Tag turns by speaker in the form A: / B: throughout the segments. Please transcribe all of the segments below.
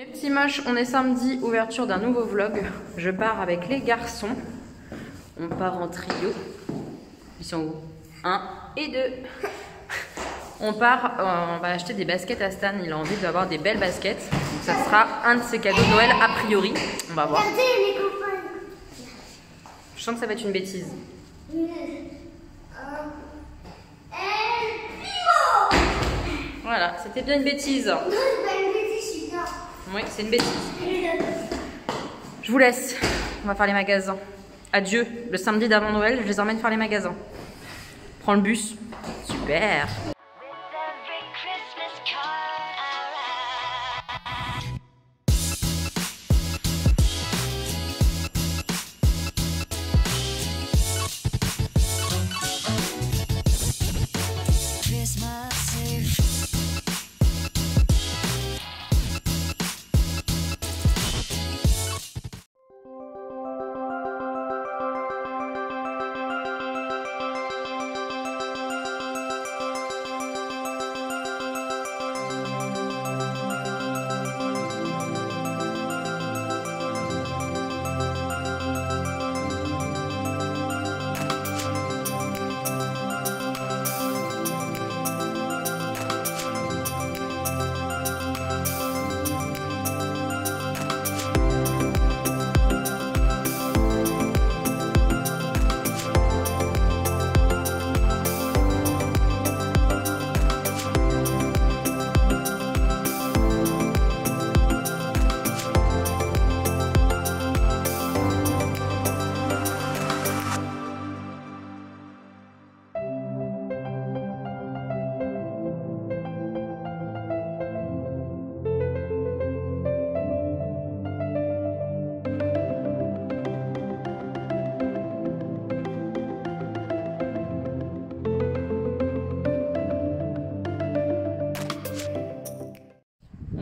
A: Mes petits moches, on est samedi, ouverture d'un nouveau vlog. Je pars avec les garçons. On part en trio. Ils sont où? 1 et 2. On part, on va acheter des baskets à Stan. Il a envie d'avoir des belles baskets. Donc ça sera un de ses cadeaux de Noël a priori. On va voir.
B: Regardez les copains.
A: Je sens que ça va être une bêtise. Voilà, c'était bien une bêtise.
B: Non, c'est pas une bêtise, je suis bien.
A: Oui, c'est une bêtise. Je vous laisse. On va faire les magasins. Adieu. Le samedi d'avant Noël, je les emmène faire les magasins. Prends le bus. Super.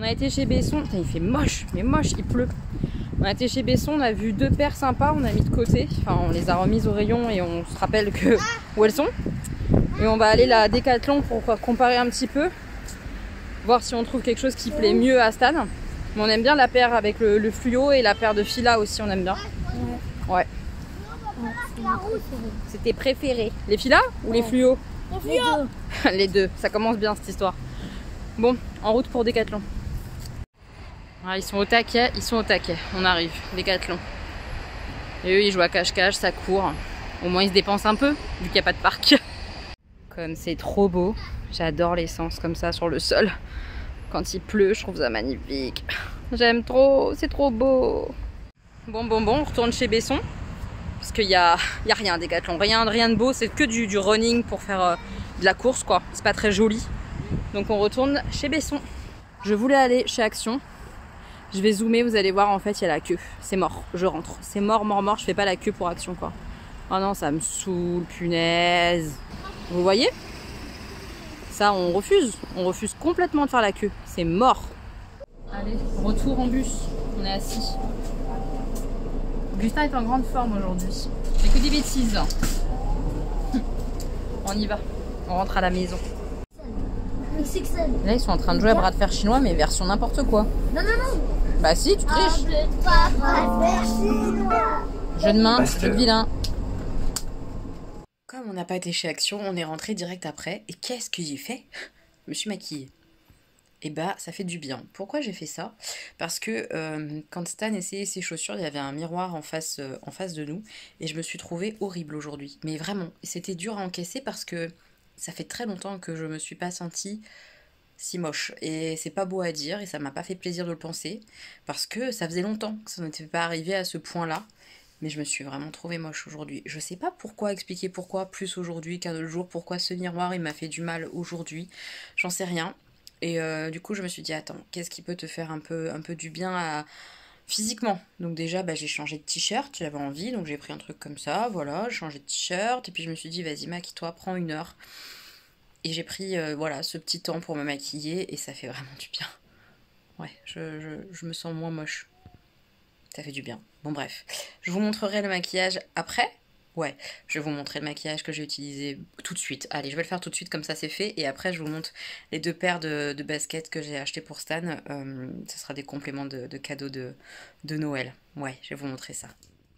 A: On a été chez Besson, putain, il fait moche, mais moche, il pleut. On a été chez Besson, on a vu 2 paires sympas, on a mis de côté. Enfin, on les a remises au rayon et on se rappelle que où elles sont. Et on va aller à Decathlon pour comparer un petit peu. Voir si on trouve quelque chose qui plaît mieux à Stan. Mais on aime bien la paire avec le fluo et la paire de Fila aussi, on aime bien. Ouais. C'est tes préférés. Les Fila ou les fluo?
B: Les fluo.
A: Les deux, ça commence bien cette histoire. Bon, en route pour Decathlon. Ah, ils sont au taquet, on arrive, Decathlon. Et eux ils jouent à cache-cache, ça court. Au moins ils se dépensent un peu, vu qu'il n'y a pas de parc. Comme c'est trop beau, j'adore l'essence comme ça sur le sol. Quand il pleut, je trouve ça magnifique. J'aime trop, c'est trop beau. Bon, on retourne chez Besson. Parce qu'il y a rien à Decathlon, rien de beau, c'est que du running pour faire de la course quoi. C'est pas très joli. Donc on retourne chez Besson. Je voulais aller chez Action. Je vais zoomer, vous allez voir, en fait, il y a la queue. C'est mort, je rentre. C'est mort, je fais pas la queue pour Action, quoi. Oh non, ça me saoule, punaise. Vous voyez? Ça, on refuse. On refuse complètement de faire la queue. C'est mort. Allez, retour en bus. On est assis. Augustin est en grande forme aujourd'hui. C'est que des bêtises. On y va. On rentre à la maison. Là, ils sont en train de jouer à bras de fer chinois, mais version n'importe quoi.
B: Non.
A: Bah si, tu triches. Jeu de main, jeu de vilain. Comme on n'a pas été chez Action, on est rentré direct après. Et qu'est-ce que j'ai fait? Je me suis maquillée. Et bah, ça fait du bien. Pourquoi j'ai fait ça? Parce que quand Stan essayait ses chaussures, il y avait un miroir en face de nous. Et je me suis trouvée horrible aujourd'hui. Mais vraiment, c'était dur à encaisser parce que ça fait très longtemps que je me suis pas sentie si moche. Et c'est pas beau à dire et ça m'a pas fait plaisir de le penser. Parce que ça faisait longtemps que ça n'était pas arrivé à ce point-là. Mais je me suis vraiment trouvée moche aujourd'hui. Je sais pas pourquoi expliquer pourquoi plus aujourd'hui qu'un autre jour. Pourquoi ce miroir il m'a fait du mal aujourd'hui. J'en sais rien. Et du coup je me suis dit attends, qu'est-ce qui peut te faire un peu du bien physiquement? Donc déjà j'ai changé de t-shirt, j'avais envie, donc j'ai pris un truc comme ça, voilà, j'ai changé de t-shirt, et puis je me suis dit vas-y maquille-toi, prends 1 heure. Et j'ai pris voilà, ce petit temps pour me maquiller, et ça fait vraiment du bien. Ouais, je me sens moins moche. Ça fait du bien. Bon bref, je vous montrerai le maquillage après, Ouais, je vais vous montrer le maquillage que j'ai utilisé tout de suite. Allez, je vais le faire tout de suite comme ça c'est fait. Et après, je vous montre les 2 paires de baskets que j'ai achetées pour Stan. Ce sera des compléments de cadeaux de Noël. Ouais, je vais vous montrer ça.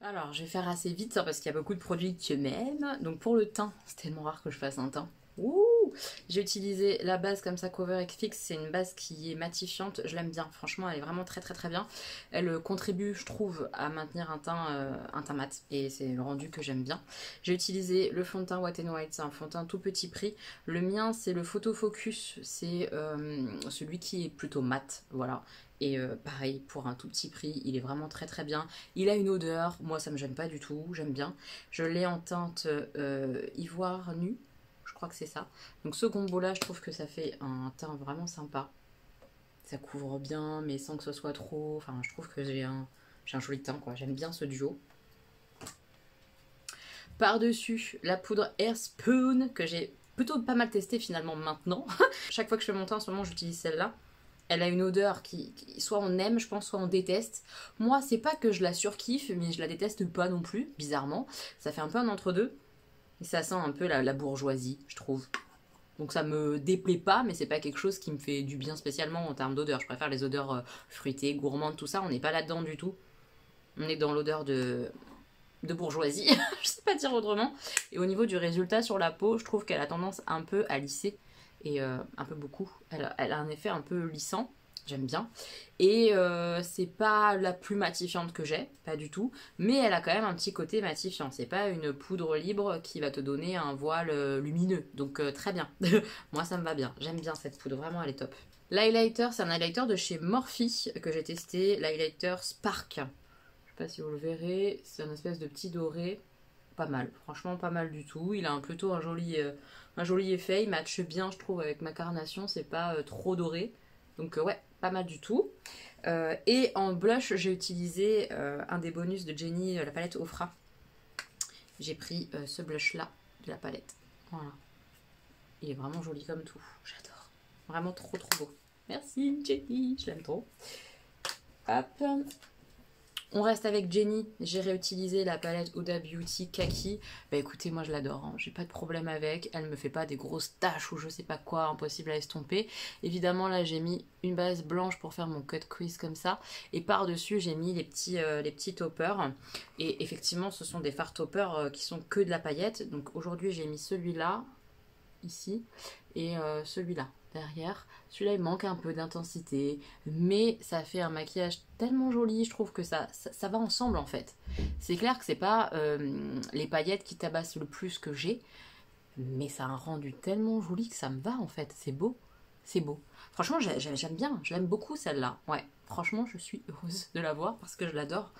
A: Alors, je vais faire assez vite hein, parce qu'il y a beaucoup de produits que m'aime. Donc pour le teint, c'est tellement rare que je fasse un teint. Ouh, j'ai utilisé la base comme ça Cover FX, c'est une base qui est matifiante, je l'aime bien, franchement elle est vraiment très très très bien. Elle contribue je trouve à maintenir un teint mat et c'est le rendu que j'aime bien. J'ai utilisé le fond de teint Wet n White, c'est un fond de teint tout petit prix. Le mien c'est le Photo Focus, c'est celui qui est plutôt mat, voilà. Et pareil, pour un tout petit prix, il est vraiment très très bien. Il a une odeur, moi ça me gêne pas du tout, j'aime bien. Je l'ai en teinte ivoire nu. Je crois que c'est ça. Donc ce combo là, je trouve que ça fait un teint vraiment sympa. Ça couvre bien, mais sans que ce soit trop... Enfin, je trouve que j'ai un joli teint, quoi. J'aime bien ce duo. Par-dessus, la poudre Air Spoon, que j'ai plutôt pas mal testé finalement maintenant. Chaque fois que je fais mon teint, en ce moment, j'utilise celle-là. Elle a une odeur qui soit on aime, je pense, soit on déteste. Moi, c'est pas que je la surkiffe, mais je la déteste pas non plus, bizarrement. Ça fait un peu un entre-deux. Et ça sent un peu la bourgeoisie, je trouve. Donc ça me déplaît pas, mais c'est pas quelque chose qui me fait du bien spécialement en termes d'odeur. Je préfère les odeurs fruitées, gourmandes, tout ça. On n'est pas là-dedans du tout. On est dans l'odeur de bourgeoisie, je sais pas dire autrement. Et au niveau du résultat sur la peau, je trouve qu'elle a tendance un peu à lisser. Et un peu beaucoup. Elle a un effet un peu lissant. J'aime bien. Et c'est pas la plus matifiante que j'ai, pas du tout. Mais elle a quand même un petit côté matifiant. C'est pas une poudre libre qui va te donner un voile lumineux. Donc très bien. Moi ça me va bien. J'aime bien cette poudre. Vraiment elle est top. L'highlighter, c'est un highlighter de chez Morphe que j'ai testé. L'highlighter Spark. Je sais pas si vous le verrez. C'est un espèce de petit doré. Pas mal. Franchement pas mal du tout. Il a plutôt un joli effet. Il matche bien je trouve avec ma carnation. C'est pas trop doré. Donc ouais, pas mal du tout. Et en blush, j'ai utilisé un des bonus de Jenny, la palette Ofra. J'ai pris ce blush-là de la palette. Voilà. Il est vraiment joli comme tout. J'adore. Vraiment trop trop beau. Merci Jenny, je l'aime trop. Hop. On reste avec Jenny, j'ai réutilisé la palette Huda Beauty Kaki. Bah écoutez, moi je l'adore, hein. J'ai pas de problème avec. Elle me fait pas des grosses taches ou je sais pas quoi, impossible à estomper. Évidemment là j'ai mis une base blanche pour faire mon cut crease comme ça. Et par-dessus j'ai mis les petits toppers. Et effectivement ce sont des fards toppers qui sont que de la paillette. Donc aujourd'hui j'ai mis celui-là, ici, et celui-là derrière. Celui-là il manque un peu d'intensité, mais ça fait un maquillage tellement joli, je trouve que ça va ensemble en fait. C'est clair que c'est pas les paillettes qui tabassent le plus que j'ai, mais ça a un rendu tellement joli que ça me va en fait, c'est beau, c'est beau. Franchement j'aime bien, je l'aime beaucoup celle-là, ouais. Franchement je suis heureuse de l'avoir parce que je l'adore.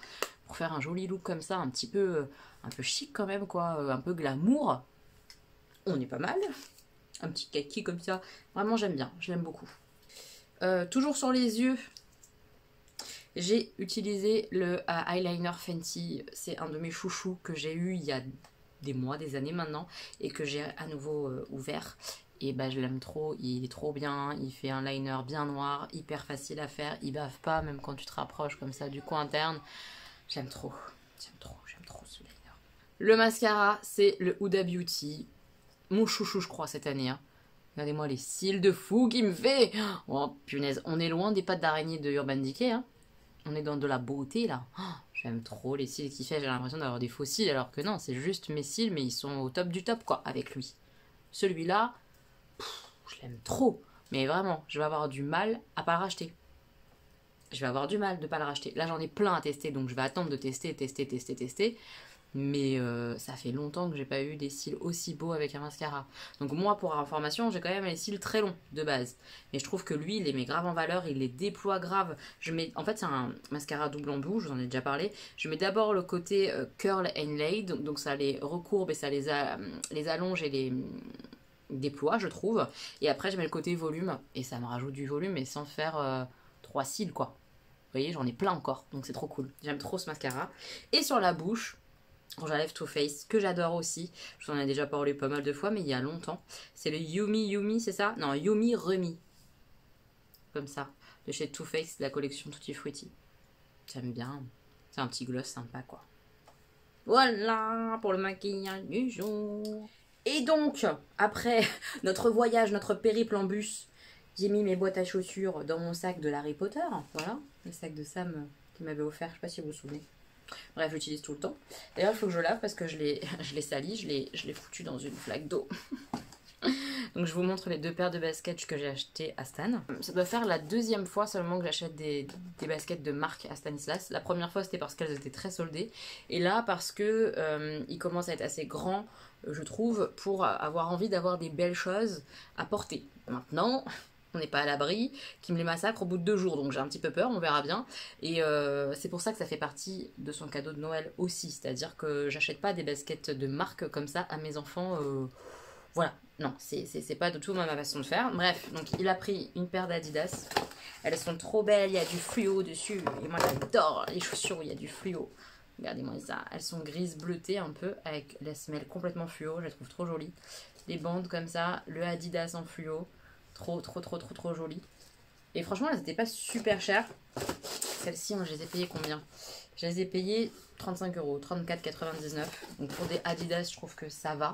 A: Pour faire un joli look comme ça, un peu chic quand même quoi, un peu glamour, on est pas mal. Un petit kaki comme ça. Vraiment, j'aime bien. Je l'aime beaucoup. Toujours sur les yeux, j'ai utilisé le eyeliner Fenty. C'est un de mes chouchous que j'ai eu il y a des mois, des années maintenant. Et que j'ai à nouveau ouvert. Et bah, je l'aime trop. Il est trop bien. Il fait un liner bien noir. Hyper facile à faire. Il bave pas, même quand tu te rapproches comme ça du coin interne. J'aime trop. J'aime trop ce liner. Le mascara, c'est le Huda Beauty. Mon chouchou je crois cette année hein. Regardez-moi les cils de fou qu'il me fait. Oh punaise, on est loin des pattes d'araignée de Urban Decay hein. On est dans de la beauté là. Oh, j'aime trop les cils qu'il fait, j'ai l'impression d'avoir des faux cils alors que non, c'est juste mes cils mais ils sont au top du top quoi avec lui. Celui-là, je l'aime trop. Mais vraiment, je vais avoir du mal à pas le racheter. Je vais avoir du mal de pas le racheter. Là j'en ai plein à tester donc je vais attendre de tester. Mais ça fait longtemps que j'ai pas eu des cils aussi beaux avec un mascara. Donc moi, pour information, j'ai quand même les cils très longs de base. Mais je trouve que lui, il les met grave en valeur, il les déploie grave. En fait, c'est un mascara double embout, je vous en ai déjà parlé. Je mets d'abord le côté curl and lay, donc ça les recourbe et ça les allonge et les déploie, je trouve. Et après, je mets le côté volume et ça me rajoute du volume, mais sans faire 3 cils, quoi. Vous voyez, j'en ai plein encore, donc c'est trop cool. J'aime trop ce mascara. Et sur la bouche, rouge à lèvres Too Faced, que j'adore aussi. Je vous en ai déjà parlé pas mal de fois, mais il y a longtemps. C'est le Yumi, c'est ça? Non, Yumi Remi. Comme ça. De chez Too Faced, la collection Tutti Frutti. J'aime bien. C'est un petit gloss sympa, quoi. Voilà pour le maquillage du jour. Et donc, après notre voyage, notre périple en bus, j'ai mis mes boîtes à chaussures dans mon sac de l'Harry Potter. Voilà, le sac de Sam qui m'avait offert, je sais pas si vous vous souvenez. Bref, j'utilise tout le temps. D'ailleurs, il faut que je lave parce que je l'ai sali, je l'ai foutu dans une flaque d'eau. Donc je vous montre les 2 paires de baskets que j'ai achetées à Stan. Ça doit faire la 2e fois seulement que j'achète des baskets de marque à Stanislas. La première fois c'était parce qu'elles étaient très soldées. Et là parce que il commence à être assez grand, je trouve, pour avoir envie d'avoir des belles choses à porter. Maintenant, on n'est pas à l'abri, qui me les massacre au bout de 2 jours. Donc j'ai un petit peu peur, on verra bien. Et c'est pour ça que ça fait partie de son cadeau de Noël aussi. C'est-à-dire que j'achète pas des baskets de marque comme ça à mes enfants. Voilà, non, c'est pas du tout ma façon de faire. Bref, donc il a pris une paire d'Adidas. Elles sont trop belles, il y a du fluo dessus. Et moi j'adore les chaussures où il y a du fluo. Regardez-moi ça, elles sont grises bleutées un peu, avec la semelle complètement fluo, je la trouve trop jolie. Les bandes comme ça, le Adidas en fluo, trop joli. Et franchement, elles n'étaient pas super chères. Celles-ci, je les ai payées combien? Je les ai payées 35 €, 34,99 €. Donc pour des Adidas, je trouve que ça va,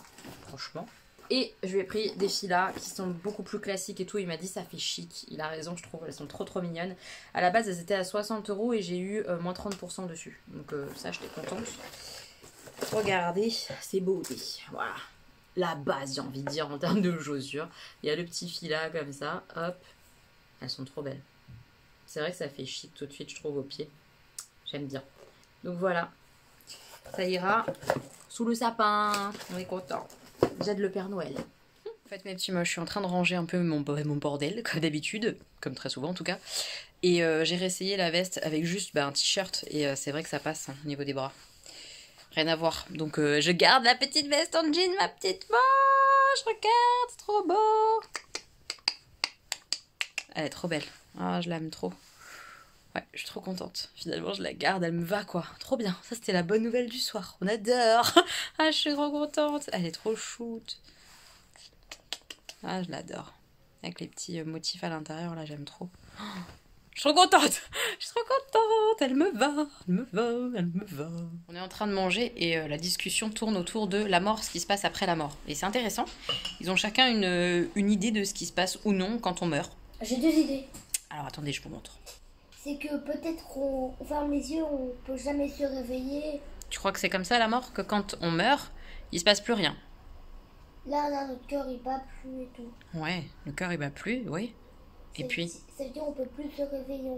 A: franchement. Et je lui ai pris des filas qui sont beaucoup plus classiques et tout. Il m'a dit ça fait chic. Il a raison, je trouve. Elles sont trop mignonnes. À la base, elles étaient à 60 € et j'ai eu moins 30% dessus. Donc ça, j'étais contente. Regardez ces beautés. Voilà. La base, j'ai envie de dire, en termes de chaussures. Il y a le petit filat comme ça. Hop. Elles sont trop belles. C'est vrai que ça fait chic tout de suite, je trouve, aux pieds. J'aime bien. Donc voilà. Ça ira sous le sapin. On est content. J'aide le Père Noël. En fait, mes petits moches, je suis en train de ranger un peu mon bordel, comme d'habitude, comme très souvent en tout cas. Et j'ai réessayé la veste avec juste un t-shirt. Et c'est vrai que ça passe au niveau des bras. Rien à voir. Donc je garde la petite veste en jean, ma petite moche. Regarde, c'est trop beau. Elle est trop belle. Ah, je l'aime trop. Ouais, je suis trop contente. Finalement, je la garde, elle me va quoi. Trop bien. Ça, c'était la bonne nouvelle du soir. On adore. Ah, je suis trop contente. Elle est trop shoot. Ah, je l'adore. Avec les petits motifs à l'intérieur, là, j'aime trop. Oh, je suis trop contente. Je suis trop contente. Elle me va. Elle me va. Elle me va. On est en train de manger et la discussion tourne autour de la mort, ce qui se passe après la mort. Et c'est intéressant. Ils ont chacun une idée de ce qui se passe ou non quand on meurt.
B: J'ai 2 idées.
A: Alors, attendez, je vous montre.
B: C'est que peut-être on ferme les yeux, on peut jamais se réveiller.
A: Tu crois que c'est comme ça la mort? Que quand on meurt, il se passe plus rien?
B: Là, notre cœur il bat plus et tout.
A: Ouais, le cœur il bat plus, oui. Et puis
B: Ça veut dire on peut plus se réveiller.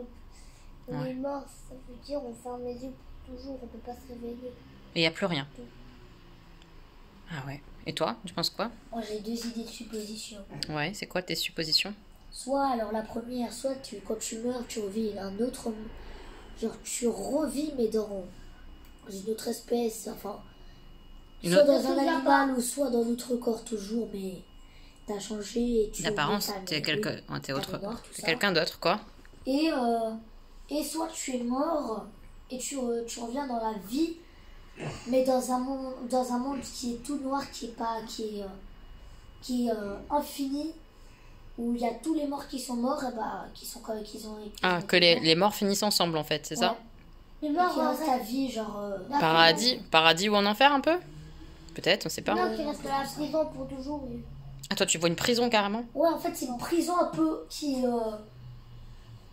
B: On est mort, ça veut dire on ferme les yeux pour toujours, on peut pas se réveiller.
A: Et il n'y a plus rien. Ah ouais. Et toi, tu penses quoi?
B: Moi j'ai 2 idées de supposition.
A: Ouais, c'est quoi tes suppositions?
B: Soit, alors la première, soit quand tu meurs, tu revis un autre... Genre tu revis mais dans une autre espèce, enfin... Soit dans un animal ou soit dans notre corps toujours, mais t'as changé et tu...
A: D'apparence, t'es quelqu'un d'autre, quoi.
B: Et soit tu es mort et tu reviens dans la vie, mais dans un monde qui est tout noir, qui est infini, où il y a tous les morts qui sont morts, et qu'ils ont...
A: Ah, que les morts finissent ensemble, en fait, c'est ça?
B: Les morts qui restent à vie, genre...
A: Paradis ou en enfer, un peu? Peut-être, on sait pas.
B: Non, qui reste à la prison pour toujours. Oui.
A: Ah, toi, tu vois une prison, carrément?
B: Ouais, en fait, c'est une prison un peu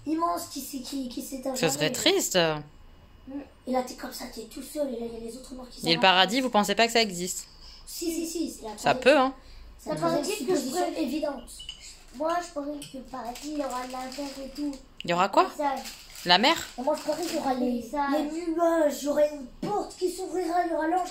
B: immense qui s'étend.
A: Ça serait triste.
B: Et là, t'es comme ça, t'es tout seul, et là, il y a les autres morts qui sont...
A: Et le paradis, vous pensez pas que ça existe?
B: Si,
A: ça peut, hein.
B: C'est la supposition évidente. Moi, je parie que le paradis, il y aura de la mer et tout.
A: Il y aura quoi? La mer?
B: Et moi, je parie qu'il y aura les nuages, il y aura une porte qui s'ouvrira, il y aura l'ange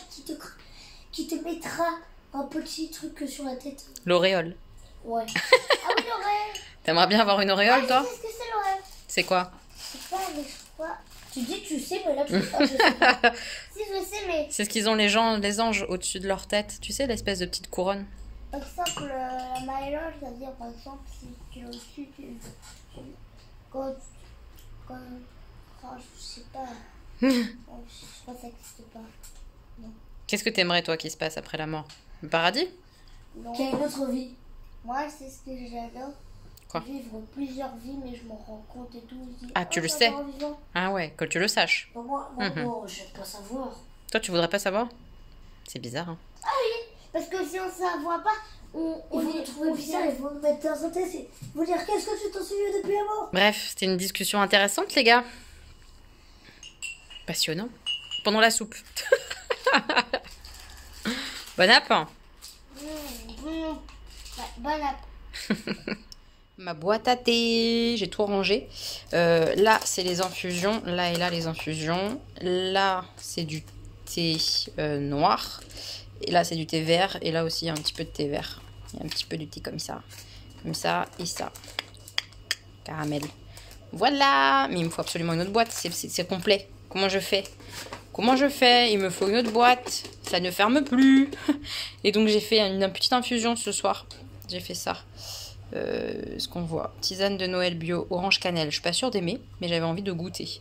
B: qui te mettra un petit truc sur la tête.
A: L'auréole.
B: Ouais. Ah oui, l'auréole.
A: T'aimerais bien avoir une auréole, toi?
B: Qu'est-ce que c'est l'auréole?
A: C'est quoi?
B: Je sais pas, mais je crois... Tu dis que tu sais, mais là, tu sais pas, je sais pas. Si, je sais, mais...
A: C'est ce qu'ils ont les anges au-dessus de leur tête. Tu sais, l'espèce de petite couronne.
B: Par exemple, la maillage, c'est-à-dire, par exemple, si tu es au-dessus, quand... Oh, je sais pas. Je crois que ça n'existe pas. Non.
A: Qu'est-ce que t'aimerais, toi, qui se passe après la mort? Le paradis?
B: Non. Qu'il y a une autre vie. Moi, c'est ce que j'adore. Quoi? Vivre plusieurs vies, mais je m'en rends compte et tout. Je dis,
A: tu le sais? Ah ouais, que tu le saches.
B: Moi, non, j'aime pas savoir.
A: Toi, tu voudrais pas savoir? C'est bizarre, hein.
B: Parce que si on ne s'avoue pas, on est trouver bizarre, ils vont nous mettre dans un test et vous dire qu'est-ce que tu t'en souviens depuis la mort.
A: Bref, c'était une discussion intéressante, les gars. Passionnant. Pendant la soupe. Bon app.
B: Bon app.
A: Ma boîte à thé, j'ai tout rangé. Là, c'est les infusions. Là et là, les infusions. Là, c'est du thé noir. Et là, c'est du thé vert. Et là aussi, il y a un petit peu de thé vert. Il y a un petit peu de thé comme ça. Comme ça et ça. Caramel. Voilà. Mais il me faut absolument une autre boîte. C'est complet. Comment je fais? Comment je fais? Il me faut une autre boîte. Ça ne ferme plus. Et donc, j'ai fait une petite infusion ce soir. J'ai fait ça. Ce qu'on voit. Tisane de Noël bio, orange cannelle. Je suis pas sûre d'aimer, mais j'avais envie de goûter.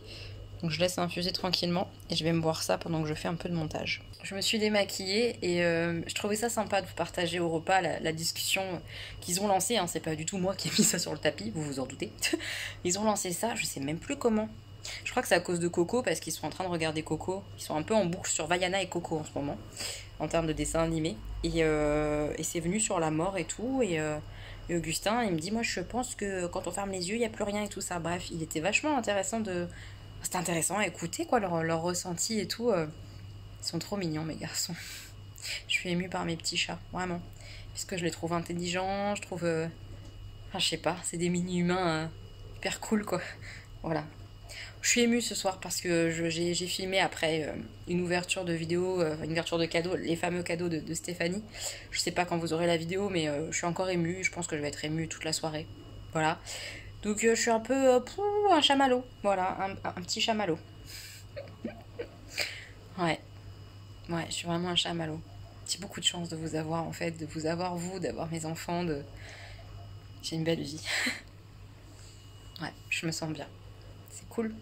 A: Donc je laisse infuser tranquillement et je vais me boire ça pendant que je fais un peu de montage. Je me suis démaquillée et je trouvais ça sympa de vous partager au repas la discussion qu'ils ont lancée. Hein. C'est pas du tout moi qui ai mis ça sur le tapis, vous vous en doutez. Ils ont lancé ça, je sais même plus comment. Je crois que c'est à cause de Coco parce qu'ils sont en train de regarder Coco. Ils sont un peu en boucle sur Vaiana et Coco en ce moment en termes de dessin animé. Et c'est venu sur la mort et tout. Et Augustin, il me dit, moi je pense que quand on ferme les yeux, il n'y a plus rien et tout ça. Bref, il était vachement intéressant de... C'était intéressant à écouter, quoi, leur ressenti et tout. Ils sont trop mignons, mes garçons. Je suis émue par mes petits chats, vraiment. Puisque je les trouve intelligents, je trouve... Enfin, je sais pas, c'est des mini-humains hyper cool, quoi. Voilà. Je suis émue ce soir parce que j'ai filmé après une ouverture de vidéo, une ouverture de cadeaux, les fameux cadeaux de Stéphanie. Je sais pas quand vous aurez la vidéo, mais je suis encore émue. Je pense que je vais être émue toute la soirée. Voilà. Donc je suis un peu un chamallow. Voilà, un petit chamallow. Ouais. Ouais, je suis vraiment un chamallow. J'ai beaucoup de chance de vous avoir en fait, de vous avoir vous, d'avoir mes enfants. J'ai une belle vie. Ouais, je me sens bien. C'est cool.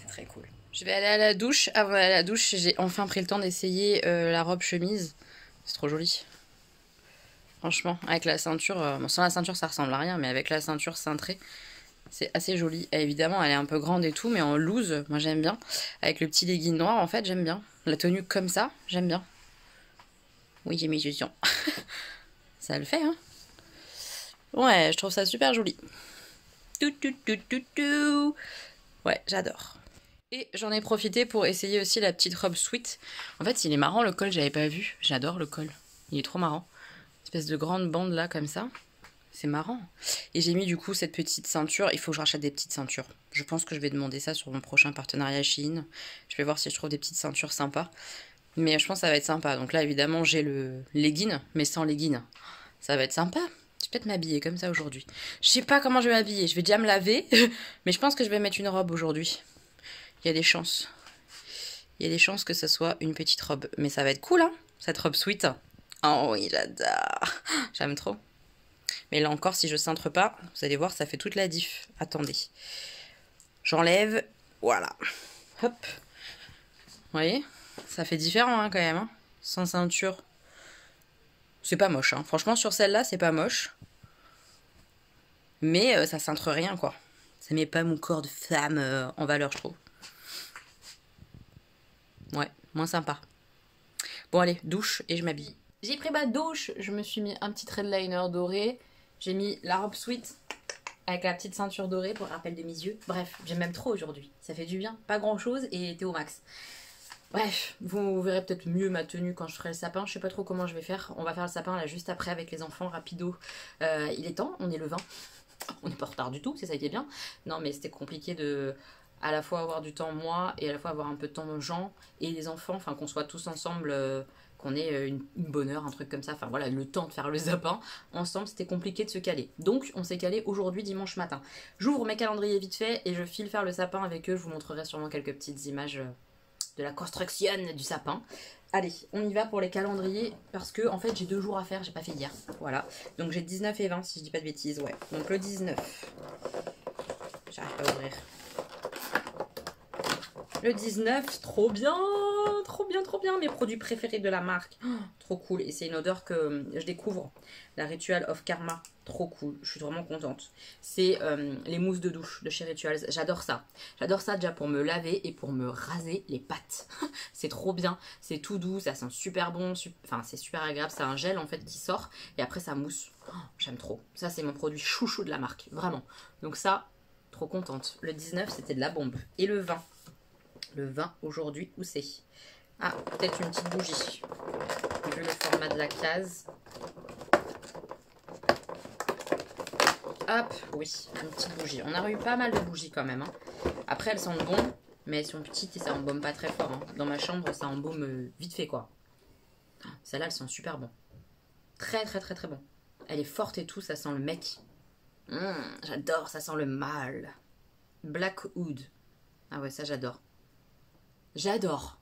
A: Très cool. Je vais aller à la douche. Avant d'aller à la douche, j'ai enfin pris le temps d'essayer la robe chemise. C'est trop joli. Franchement, avec la ceinture... bon, sans la ceinture, ça ressemble à rien, mais avec la ceinture cintrée, c'est assez joli. Et évidemment, elle est un peu grande et tout, mais en loose, moi j'aime bien. Avec le petit legging noir, en fait, j'aime bien. La tenue comme ça, j'aime bien. Oui, j'ai mis du Ça le fait, hein. Ouais, je trouve ça super joli. Ouais, j'adore. Et j'en ai profité pour essayer aussi la petite robe sweat. En fait, il est marrant le col, j'avais pas vu. J'adore le col. Il est trop marrant. Une espèce de grande bande là, comme ça. C'est marrant. Et j'ai mis du coup cette petite ceinture. Il faut que je rachète des petites ceintures. Je pense que je vais demander ça sur mon prochain partenariat Shein. Je vais voir si je trouve des petites ceintures sympas. Mais je pense que ça va être sympa. Donc là, évidemment, j'ai le legging, mais sans legging. Ça va être sympa. Je vais peut-être m'habiller comme ça aujourd'hui. Je sais pas comment je vais m'habiller. Je vais déjà me laver. Mais je pense que je vais mettre une robe aujourd'hui. Il y a des chances. Il y a des chances que ce soit une petite robe. Mais ça va être cool, hein, cette robe sweat. Oh oui, j'adore. J'aime trop. Mais là encore, si je cintre pas, vous allez voir, ça fait toute la diff. Attendez. J'enlève. Voilà. Hop. Vous voyez? Ça fait différent, hein, quand même. Hein. Sans ceinture. C'est pas moche, hein. Franchement, sur celle-là, c'est pas moche. Mais ça cintre rien, quoi. Ça met pas mon corps de femme en valeur, je trouve. Ouais, moins sympa. Bon allez, douche et je m'habille. J'ai pris ma douche, je me suis mis un petit trait de liner doré. J'ai mis la robe sweat avec la petite ceinture dorée pour le rappel de mes yeux. Bref, j'aime même trop aujourd'hui. Ça fait du bien, pas grand chose et t'es au max. Bref, vous verrez peut-être mieux ma tenue quand je ferai le sapin. Je sais pas trop comment je vais faire. On va faire le sapin là juste après avec les enfants, rapido. Il est temps, on est le 20. On n'est pas en retard du tout, c'est ça qui est bien. Non mais c'était compliqué de... à la fois avoir du temps moi et à la fois avoir un peu de temps Jean et les enfants, enfin qu'on soit tous ensemble, qu'on ait une bonne heure, un truc comme ça, enfin voilà, le temps de faire le sapin ensemble, c'était compliqué de se caler. Donc on s'est calé aujourd'hui dimanche matin. J'ouvre mes calendriers vite fait et je file faire le sapin avec eux, je vous montrerai sûrement quelques petites images de la construction du sapin. Allez, on y va pour les calendriers parce que en fait j'ai 2 jours à faire, j'ai pas fait hier. Voilà, donc j'ai 19 et 20 si je dis pas de bêtises, ouais. Donc le 19, j'arrive pas à ouvrir. Le 19, trop bien, trop bien. Mes produits préférés de la marque. Oh, trop cool. Et c'est une odeur que je découvre. La Ritual of Karma. Trop cool. Je suis vraiment contente. C'est les mousses de douche de chez Rituals. J'adore ça. J'adore ça déjà pour me laver et pour me raser les pattes. C'est trop bien. C'est tout doux. Ça sent super bon. Enfin, c'est super agréable. C'est un gel en fait qui sort. Et après, ça mousse. Oh, j'aime trop. Ça, c'est mon produit chouchou de la marque. Vraiment. Donc ça, trop contente. Le 19, c'était de la bombe. Et le 20. Le 20 aujourd'hui, où c'est? Ah, peut-être une petite bougie. Vu le format de la case. Hop, oui, une petite bougie. On a eu pas mal de bougies quand même. Hein. Après, elles sentent bon, mais elles sont petites et ça embaume pas très fort. Hein. Dans ma chambre, ça embaume vite fait, quoi. Celle-là, elles sont super bon. Très bon. Elle est forte et tout, ça sent le mec. J'adore, ça sent le mâle. Blackwood. Ah ouais, ça j'adore. J'adore.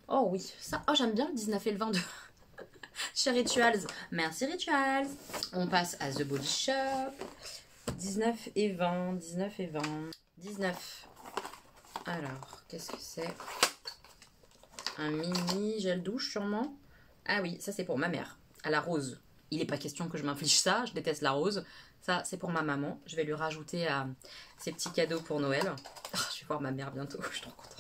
A: Oh oui, ça. Oh, j'aime bien le 19 et le 22. Chez Rituals. Merci Rituals. On passe à The Body Shop. 19 et 20. 19 et 20. 19. Alors, qu'est-ce que c'est? Un mini gel douche sûrement. Ah oui, ça c'est pour ma mère. À la rose. Il n'est pas question que je m'inflige ça. Je déteste la rose. Ça, c'est pour ma maman. Je vais lui rajouter ses petits cadeaux pour Noël. Oh, je vais voir ma mère bientôt. Je suis trop contente.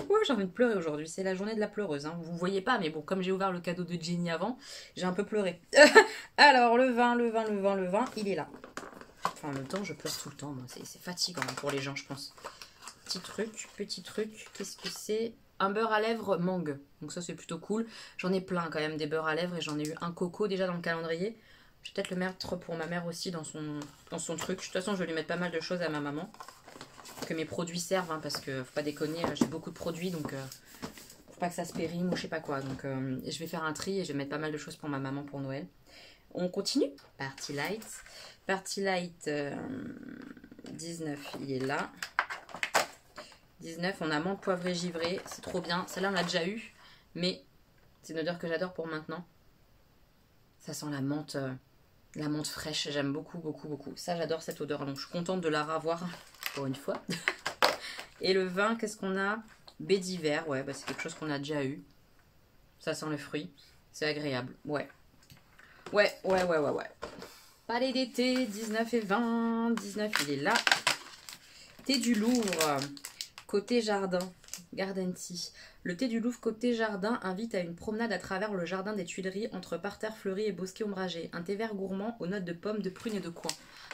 A: Ouais, j'ai envie de pleurer aujourd'hui. C'est la journée de la pleureuse. Hein. Vous ne voyez pas, mais bon, comme j'ai ouvert le cadeau de Jenny avant, j'ai un peu pleuré. Alors, le 20, il est là. Enfin, en même temps, je pleure tout le temps. C'est fatigant pour les gens, je pense. Petit truc. Qu'est-ce que c'est? Un beurre à lèvres mangue. Donc ça, c'est plutôt cool. J'en ai plein quand même, des beurres à lèvres. Et j'en ai eu un coco déjà dans le calendrier. Je vais peut-être le mettre pour ma mère aussi dans son truc. De toute façon, je vais lui mettre pas mal de choses à ma maman. Que mes produits servent, hein, parce que faut pas déconner, j'ai beaucoup de produits, donc faut pas que ça se périme ou je sais pas quoi. Donc je vais faire un tri et je vais mettre pas mal de choses pour ma maman pour Noël. On continue. Party Light. Party Light 19, il est là. 19, on a menthe poivrée givrée, c'est trop bien. Celle-là, on l'a déjà eu, mais c'est une odeur que j'adore pour maintenant. Ça sent la menthe fraîche, j'aime beaucoup. Ça, j'adore cette odeur, donc je suis contente de la revoir pour une fois. Et le vin, qu'est-ce qu'on a? Baie d'hiver, ouais, bah c'est quelque chose qu'on a déjà eu. Ça sent le fruit, c'est agréable, ouais. Palais d'été, 19 et 20. 19, il est là. Thé du Louvre, côté jardin, Garden Tea. Le thé du Louvre côté jardin invite à une promenade à travers le jardin des Tuileries entre parterres fleuris et bosquets ombragés. Un thé vert gourmand aux notes de pommes, de prunes et de coin.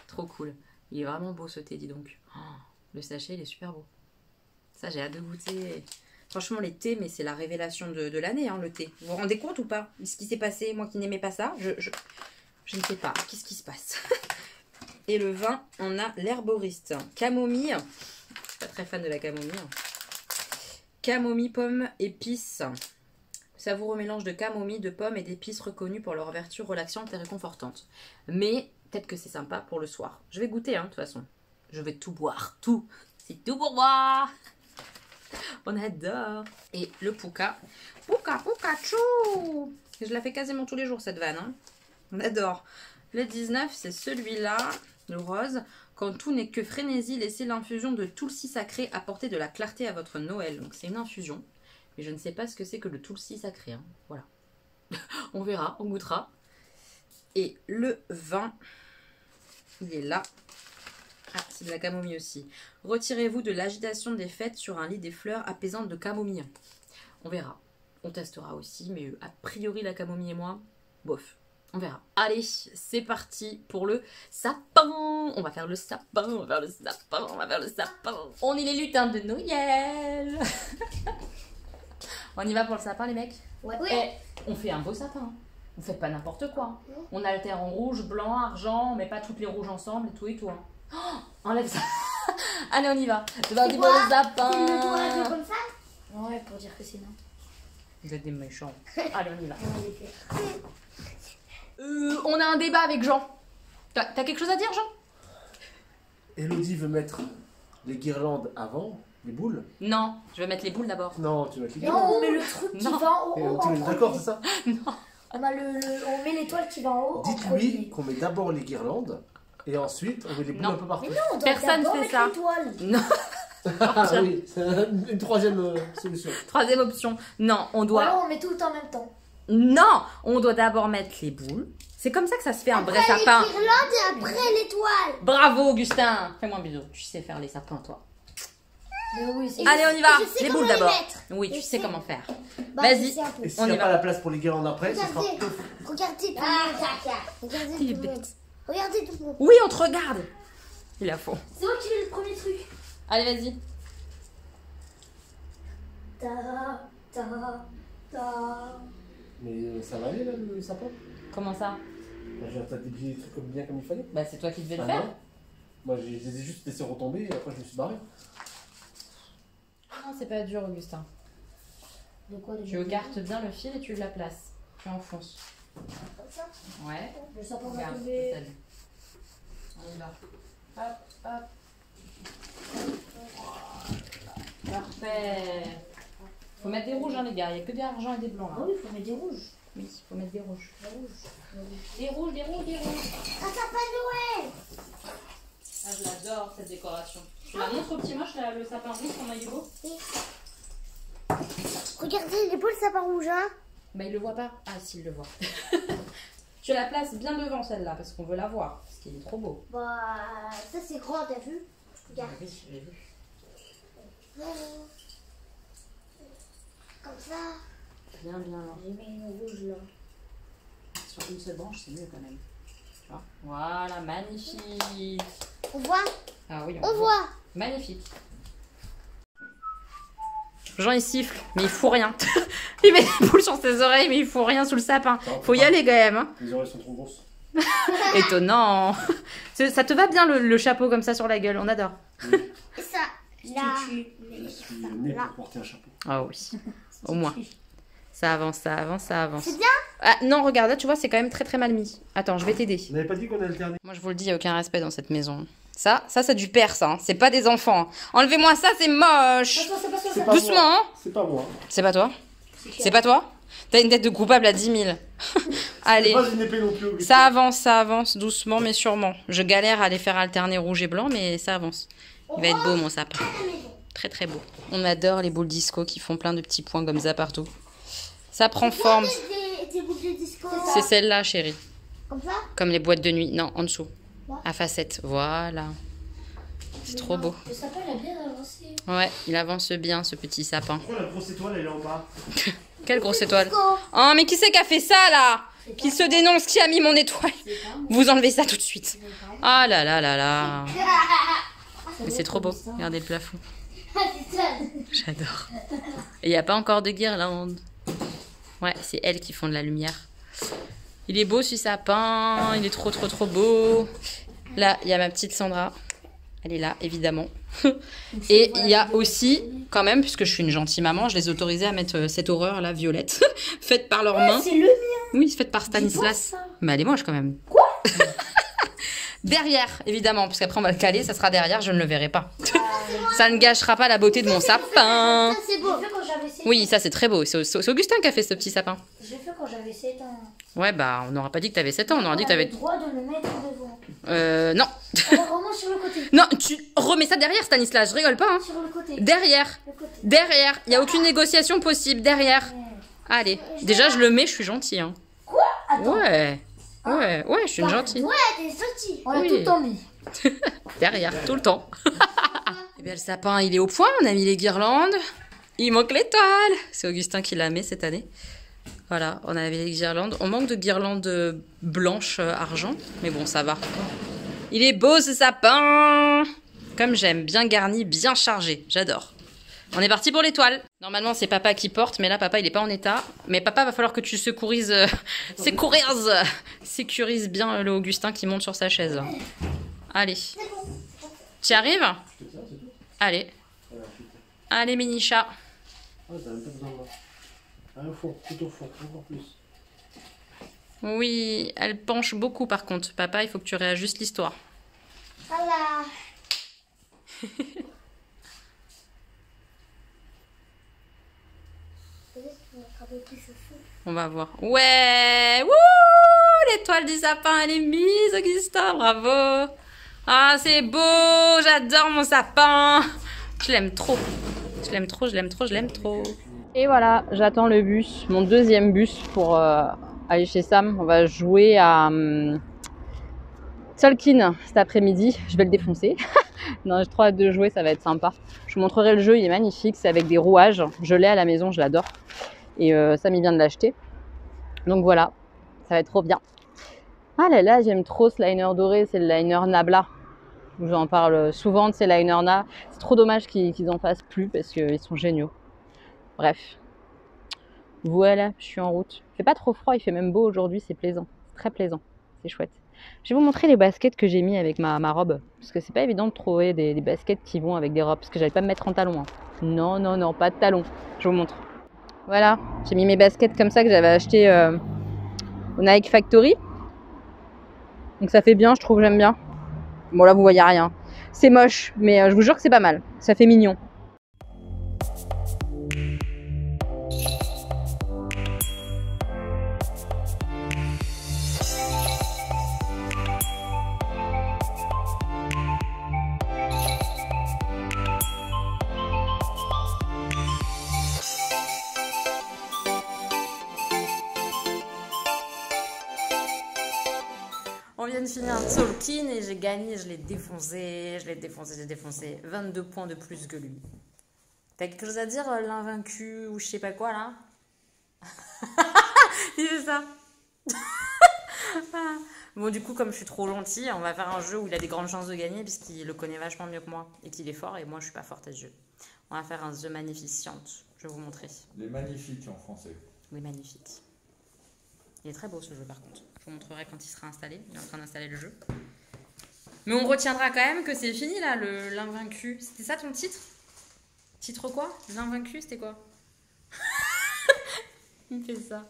A: Trop cool. Il est vraiment beau ce thé, dis donc. Oh, le sachet, il est super beau. Ça, j'ai hâte de goûter. Franchement, les thés, mais c'est la révélation de l'année, hein, le thé. Vous vous rendez compte ou pas? Ce qui s'est passé, moi qui n'aimais pas ça, je ne sais pas. Qu'est-ce qui se passe? Et le vin, on a l'herboriste. Camomille. Je suis pas très fan de la camomille. Camomille, pomme, épices. Savoureux mélange de camomille, de pommes et d'épices reconnus pour leurs vertus relaxantes et réconfortantes. Mais peut-être que c'est sympa pour le soir. Je vais goûter, hein, de toute façon. Je vais tout boire. Tout. C'est tout pour boire. On adore. Et le Pouka. Pouka chou. Je la fais quasiment tous les jours, cette vanne. Hein. On adore. Le 19, c'est celui-là, le rose. Quand tout n'est que frénésie, laissez l'infusion de tulsi sacré apporter de la clarté à votre Noël. Donc c'est une infusion. Mais je ne sais pas ce que c'est que le tulsi sacré. Hein. Voilà. On verra, on goûtera. Et le vin, il est là. Ah, c'est de la camomille aussi. Retirez-vous de l'agitation des fêtes sur un lit des fleurs apaisantes de camomille. On verra. On testera aussi, mais a priori la camomille et moi, bof. On verra. Allez, c'est parti pour le sapin. On va faire le sapin, on va faire le sapin. On est les lutins de Noël. On y va pour le sapin, les mecs?
B: Ouais.
A: On fait un beau sapin. Vous faites pas n'importe quoi. On altère en rouge, blanc, argent, on met pas toutes les rouges ensemble et tout. Hein. Oh, enlève ça. Allez, on y va. C'est parti pour le sapin.
B: Tu le dois comme ça? Ouais, pour dire que c'est non.
A: Vous êtes des méchants. Allez, on y va. On a un débat avec Jean. T'as quelque chose à dire, Jean?
C: Elodie veut mettre les guirlandes avant, les boules.
A: Non, je vais mettre les boules d'abord.
C: Non, tu vas mettre les
B: Non,
C: guirlandes.
B: on met le truc qui
A: Non.
B: va en haut.
C: Tu es d'accord, c'est ça?
A: Non.
B: On met l'étoile qui va en haut.
C: Dites-lui qu'on met d'abord les guirlandes et ensuite on met les boules
A: Non.
C: un peu partout.
B: Mais non, on doit
A: Personne
B: d'abord
A: fait
B: mettre
A: ça.
B: l'étoile.
A: Non.
C: Ah oui, c'est une troisième solution.
A: Troisième option. Non, on doit...
B: Alors on met tout en même temps.
A: Non, on doit d'abord mettre les boules. C'est comme ça que ça se fait un vrai sapin.
B: Les guirlandes et après l'étoile.
A: Bravo, Augustin. Fais-moi un bisou. Tu sais faire les sapins, toi.
B: Mais oui, c'est
A: Allez, on y va.
B: je sais
A: Les
B: comment
A: boules
B: les
A: d'abord.
B: mettre.
A: Oui,
B: Je
A: tu sais
B: sais.
A: comment faire.
B: Bah,
A: Vas-y.
B: je sais un peu.
C: Et s'il
A: On
C: n'y
A: y
C: a pas
A: va.
C: la place pour les guirlandes après, ce sera...
B: Regardez, regardez tout le monde. Regardez tout
A: Il est
B: le monde.
A: bête.
B: Regardez tout le monde.
A: Oui, on te regarde. Il a faux.
B: C'est moi qui fais le premier truc.
A: Allez, vas-y.
B: Ta, ta, ta.
C: Mais ça va aller là, le sapin?
A: Comment ça?
C: Bah, t'as déplié les trucs bien comme il fallait.
A: Bah, c'est toi qui devais le
C: Ah
A: faire.
C: non. Moi, je les ai juste laissés retomber et après je me suis barré.
A: Non, c'est pas dur, Augustin.
B: De quoi
A: Tu écartes bien le fil et tu la places. Tu enfonces.
B: Comme ça.
A: Ouais.
B: Le sapin va
A: Regarde,
B: tomber.
A: salut. On y va. Hop, hop. Parfait. Faut mettre des rouges, hein, les gars. Il n'y a que des argents et des blancs,
B: Ah
A: là.
B: oui, il faut mettre des rouges.
A: Oui, faut mettre des rouges.
B: Des rouges.
A: Des rouges, des rouges, des rouges.
B: Un sapin de Noël.
A: Ah, je l'adore, cette décoration. Tu la montres au petit moche, le sapin rouge, comment il est beau?
B: Regardez, il est beau le sapin rouge, hein.
A: Bah, il le voit pas. Ah, si, il le voit. Tu la places bien devant, celle-là, parce qu'on veut la voir. Parce qu'il est trop beau.
B: Bah, ça c'est grand, t'as vu? Regarde.
A: Oui, je l'ai vu.
B: Comme ça.
A: Bien, bien, là.
B: J'ai mis une rouge là.
A: Sur une seule branche, c'est mieux quand même. Tu vois? Voilà, magnifique.
B: On voit?
A: Ah oui,
B: On voit.
A: Magnifique. Jean, il siffle, mais il fout rien. Il met des boules sur ses oreilles, mais il fout rien sous le sapin. Faut y aller quand même. Hein.
C: Les oreilles sont trop grosses.
A: Étonnant. Ça te va bien le chapeau comme ça sur la gueule, on adore.
B: Et ça, là.
C: Je suis né pour porter un chapeau.
A: Ah oui, au moins. Ça avance, ça avance, ça avance.
B: C'est bien?
A: Ah non, regarde, là, tu vois, c'est quand même très très mal mis. Attends, je vais t'aider.
C: Vous n'avez pas dit qu'on alternait?
A: Moi, je vous le dis, il n'y a aucun respect dans cette maison. Ça c'est du père, ça. Hein. C'est pas des enfants. Enlevez-moi ça, c'est moche.
B: Attends, c'est pas sur
C: C'est
B: ça.
C: pas
A: Doucement,
C: moi.
A: hein.
C: C'est pas moi.
A: C'est pas toi? C'est pas toi? T'as une tête de coupable à 10 000. Allez.
C: C'est pas une épée non plus. Augustin.
A: Ça avance, doucement mais sûrement. Je galère à les faire alterner rouge et blanc, mais ça avance. Il va être beau, mon sapin. Très très beau. On adore les boules disco qui font plein de petits points comme ça partout. Ça prend forme.
B: Des boules de disco.
A: C'est celle-là, chérie.
B: Comme ça?
A: Comme les boîtes de nuit. Non, en dessous.
B: Là.
A: À facettes. Voilà. C'est trop beau.
B: Le sapin, il a bien avancé.
A: Ouais, il avance bien, ce petit sapin.
C: Pourquoi la grosse étoile elle est en bas?
A: Quelle grosse étoile.
B: Disco.
A: Oh, mais qui c'est qui a fait ça, là? Qui se dénonce? Qui a mis mon étoile? Vous enlevez ça tout de suite. Ah là là là là. Mais c'est trop beau. Regardez le plafond. J'adore. Et il n'y a pas encore de guirlande. Ouais, c'est elles qui font de la lumière. Il est beau ce sapin. Il est trop trop trop beau. Là, il y a ma petite Sandra. Elle est là, évidemment. Et il y a aussi, quand même, puisque je suis une gentille maman, je les autorisais à mettre cette horreur là, violette, faite par leurs mains.
B: C'est le mien.
A: Oui, faite par Stanislas.
B: ça.
A: Mais elle est moche quand même. Quoi? Derrière, évidemment, parce qu'après on va le caler, ça sera derrière, je ne le verrai pas. Ça ne gâchera pas la beauté de mon sapin.
B: Ça, c'est beau. J'ai fait quand j'avais 7
A: Oui, ça c'est très beau. C'est Augustin qui a fait ce petit sapin.
B: J'ai fait quand j'avais 7 ans.
A: Ouais, bah on n'aura pas dit que t'avais 7 ans, on aura dit que
B: J'avais
A: t'avais...
B: le droit de le mettre devant.
A: Non.
B: Alors, vraiment sur le côté.
A: Non, tu remets ça derrière, Stanislas, je rigole pas. Hein.
B: Sur le côté.
A: Derrière.
B: Le côté.
A: Derrière. Il n'y a aucune négociation possible. Derrière. Allez. Déjà, je le mets, je suis gentille. Hein.
B: Quoi? Attends.
A: Ouais. Ouais, je suis une gentille.
B: Ouais, t'es gentil. On
A: Oui.
B: a tout le temps mis.
A: Derrière, tout le temps. Et bien, le sapin, il est au point. On a mis les guirlandes. Il manque l'étoile. C'est Augustin qui l'a mis cette année. Voilà, on avait les guirlandes. On manque de guirlandes blanches argent. Mais bon, ça va. Il est beau, ce sapin. Comme j'aime. Bien garni, bien chargé. J'adore. On est parti pour l'étoile. Normalement, c'est papa qui porte. Mais là, papa, il n'est pas en état. Mais papa, va falloir que tu sécurises bien le Augustin qui monte sur sa chaise. Allez. Tu y arrives?
C: Je te tiens, c'est tout.
A: Allez.
C: Alors, putain.
A: Allez, mini chat.
C: Ah, t'as même pas besoin de moi. Ah, au fond, tout au fond, encore plus.
A: Oui, elle penche beaucoup par contre. Papa, il faut que tu réajustes l'histoire.
B: Voilà.
A: On va voir. Ouais! Wouh! L'étoile du sapin, elle est mise, Augustin. Bravo! Ah, c'est beau! J'adore mon sapin! Je l'aime trop. Je l'aime trop, je l'aime trop, je l'aime trop. Et voilà, j'attends le bus, mon deuxième bus pour aller chez Sam. On va jouer à Tolkien cet après-midi. Je vais le défoncer. Non, j'ai trop hâte de jouer, ça va être sympa. Je vous montrerai le jeu, il est magnifique. C'est avec des rouages. Je l'ai à la maison, je l'adore. Et Sam, il vient de l'acheter. Donc voilà, ça va être trop bien. Ah là là, j'aime trop ce liner doré, c'est le liner Nabla. J'en parle souvent de ces liners là. C'est trop dommage qu'ils en fassent plus parce qu'ils sont géniaux. Bref. Voilà, je suis en route. Il fait pas trop froid, il fait même beau aujourd'hui, c'est plaisant. C'est très plaisant, c'est chouette. Je vais vous montrer les baskets que j'ai mis avec ma robe. Parce que c'est pas évident de trouver des baskets qui vont avec des robes. Parce que j'allais pas me mettre en talons. Hein. Non, non, non, pas de talons. Je vous montre. Voilà, j'ai mis mes baskets comme ça que j'avais acheté au Nike Factory. Donc ça fait bien, je trouve, j'aime bien. Bon là vous voyez rien. C'est moche, mais je vous jure que c'est pas mal. Ça fait mignon. On vient de finir un Tolkien et j'ai gagné, je l'ai défoncé, 22 points de plus que lui. T'as quelque chose à dire, l'invaincu ou je sais pas quoi là? Il fait ça. Bon, du coup, comme je suis trop gentille, on va faire un jeu où il a des grandes chances de gagner puisqu'il le connaît vachement mieux que moi et qu'il est fort et moi je suis pas forte à ce jeu. On va faire un The Magnificent, je vais vous montrer.
D: Les magnifiques en français.
A: Oui, magnifique. Il est très beau ce jeu par contre. Je vous montrerai quand il sera installé. Il est en train d'installer le jeu. Mais on retiendra quand même que c'est fini là, l'invaincu. C'était ça ton titre? Titre quoi? L'invaincu, c'était quoi? Il me fait ça.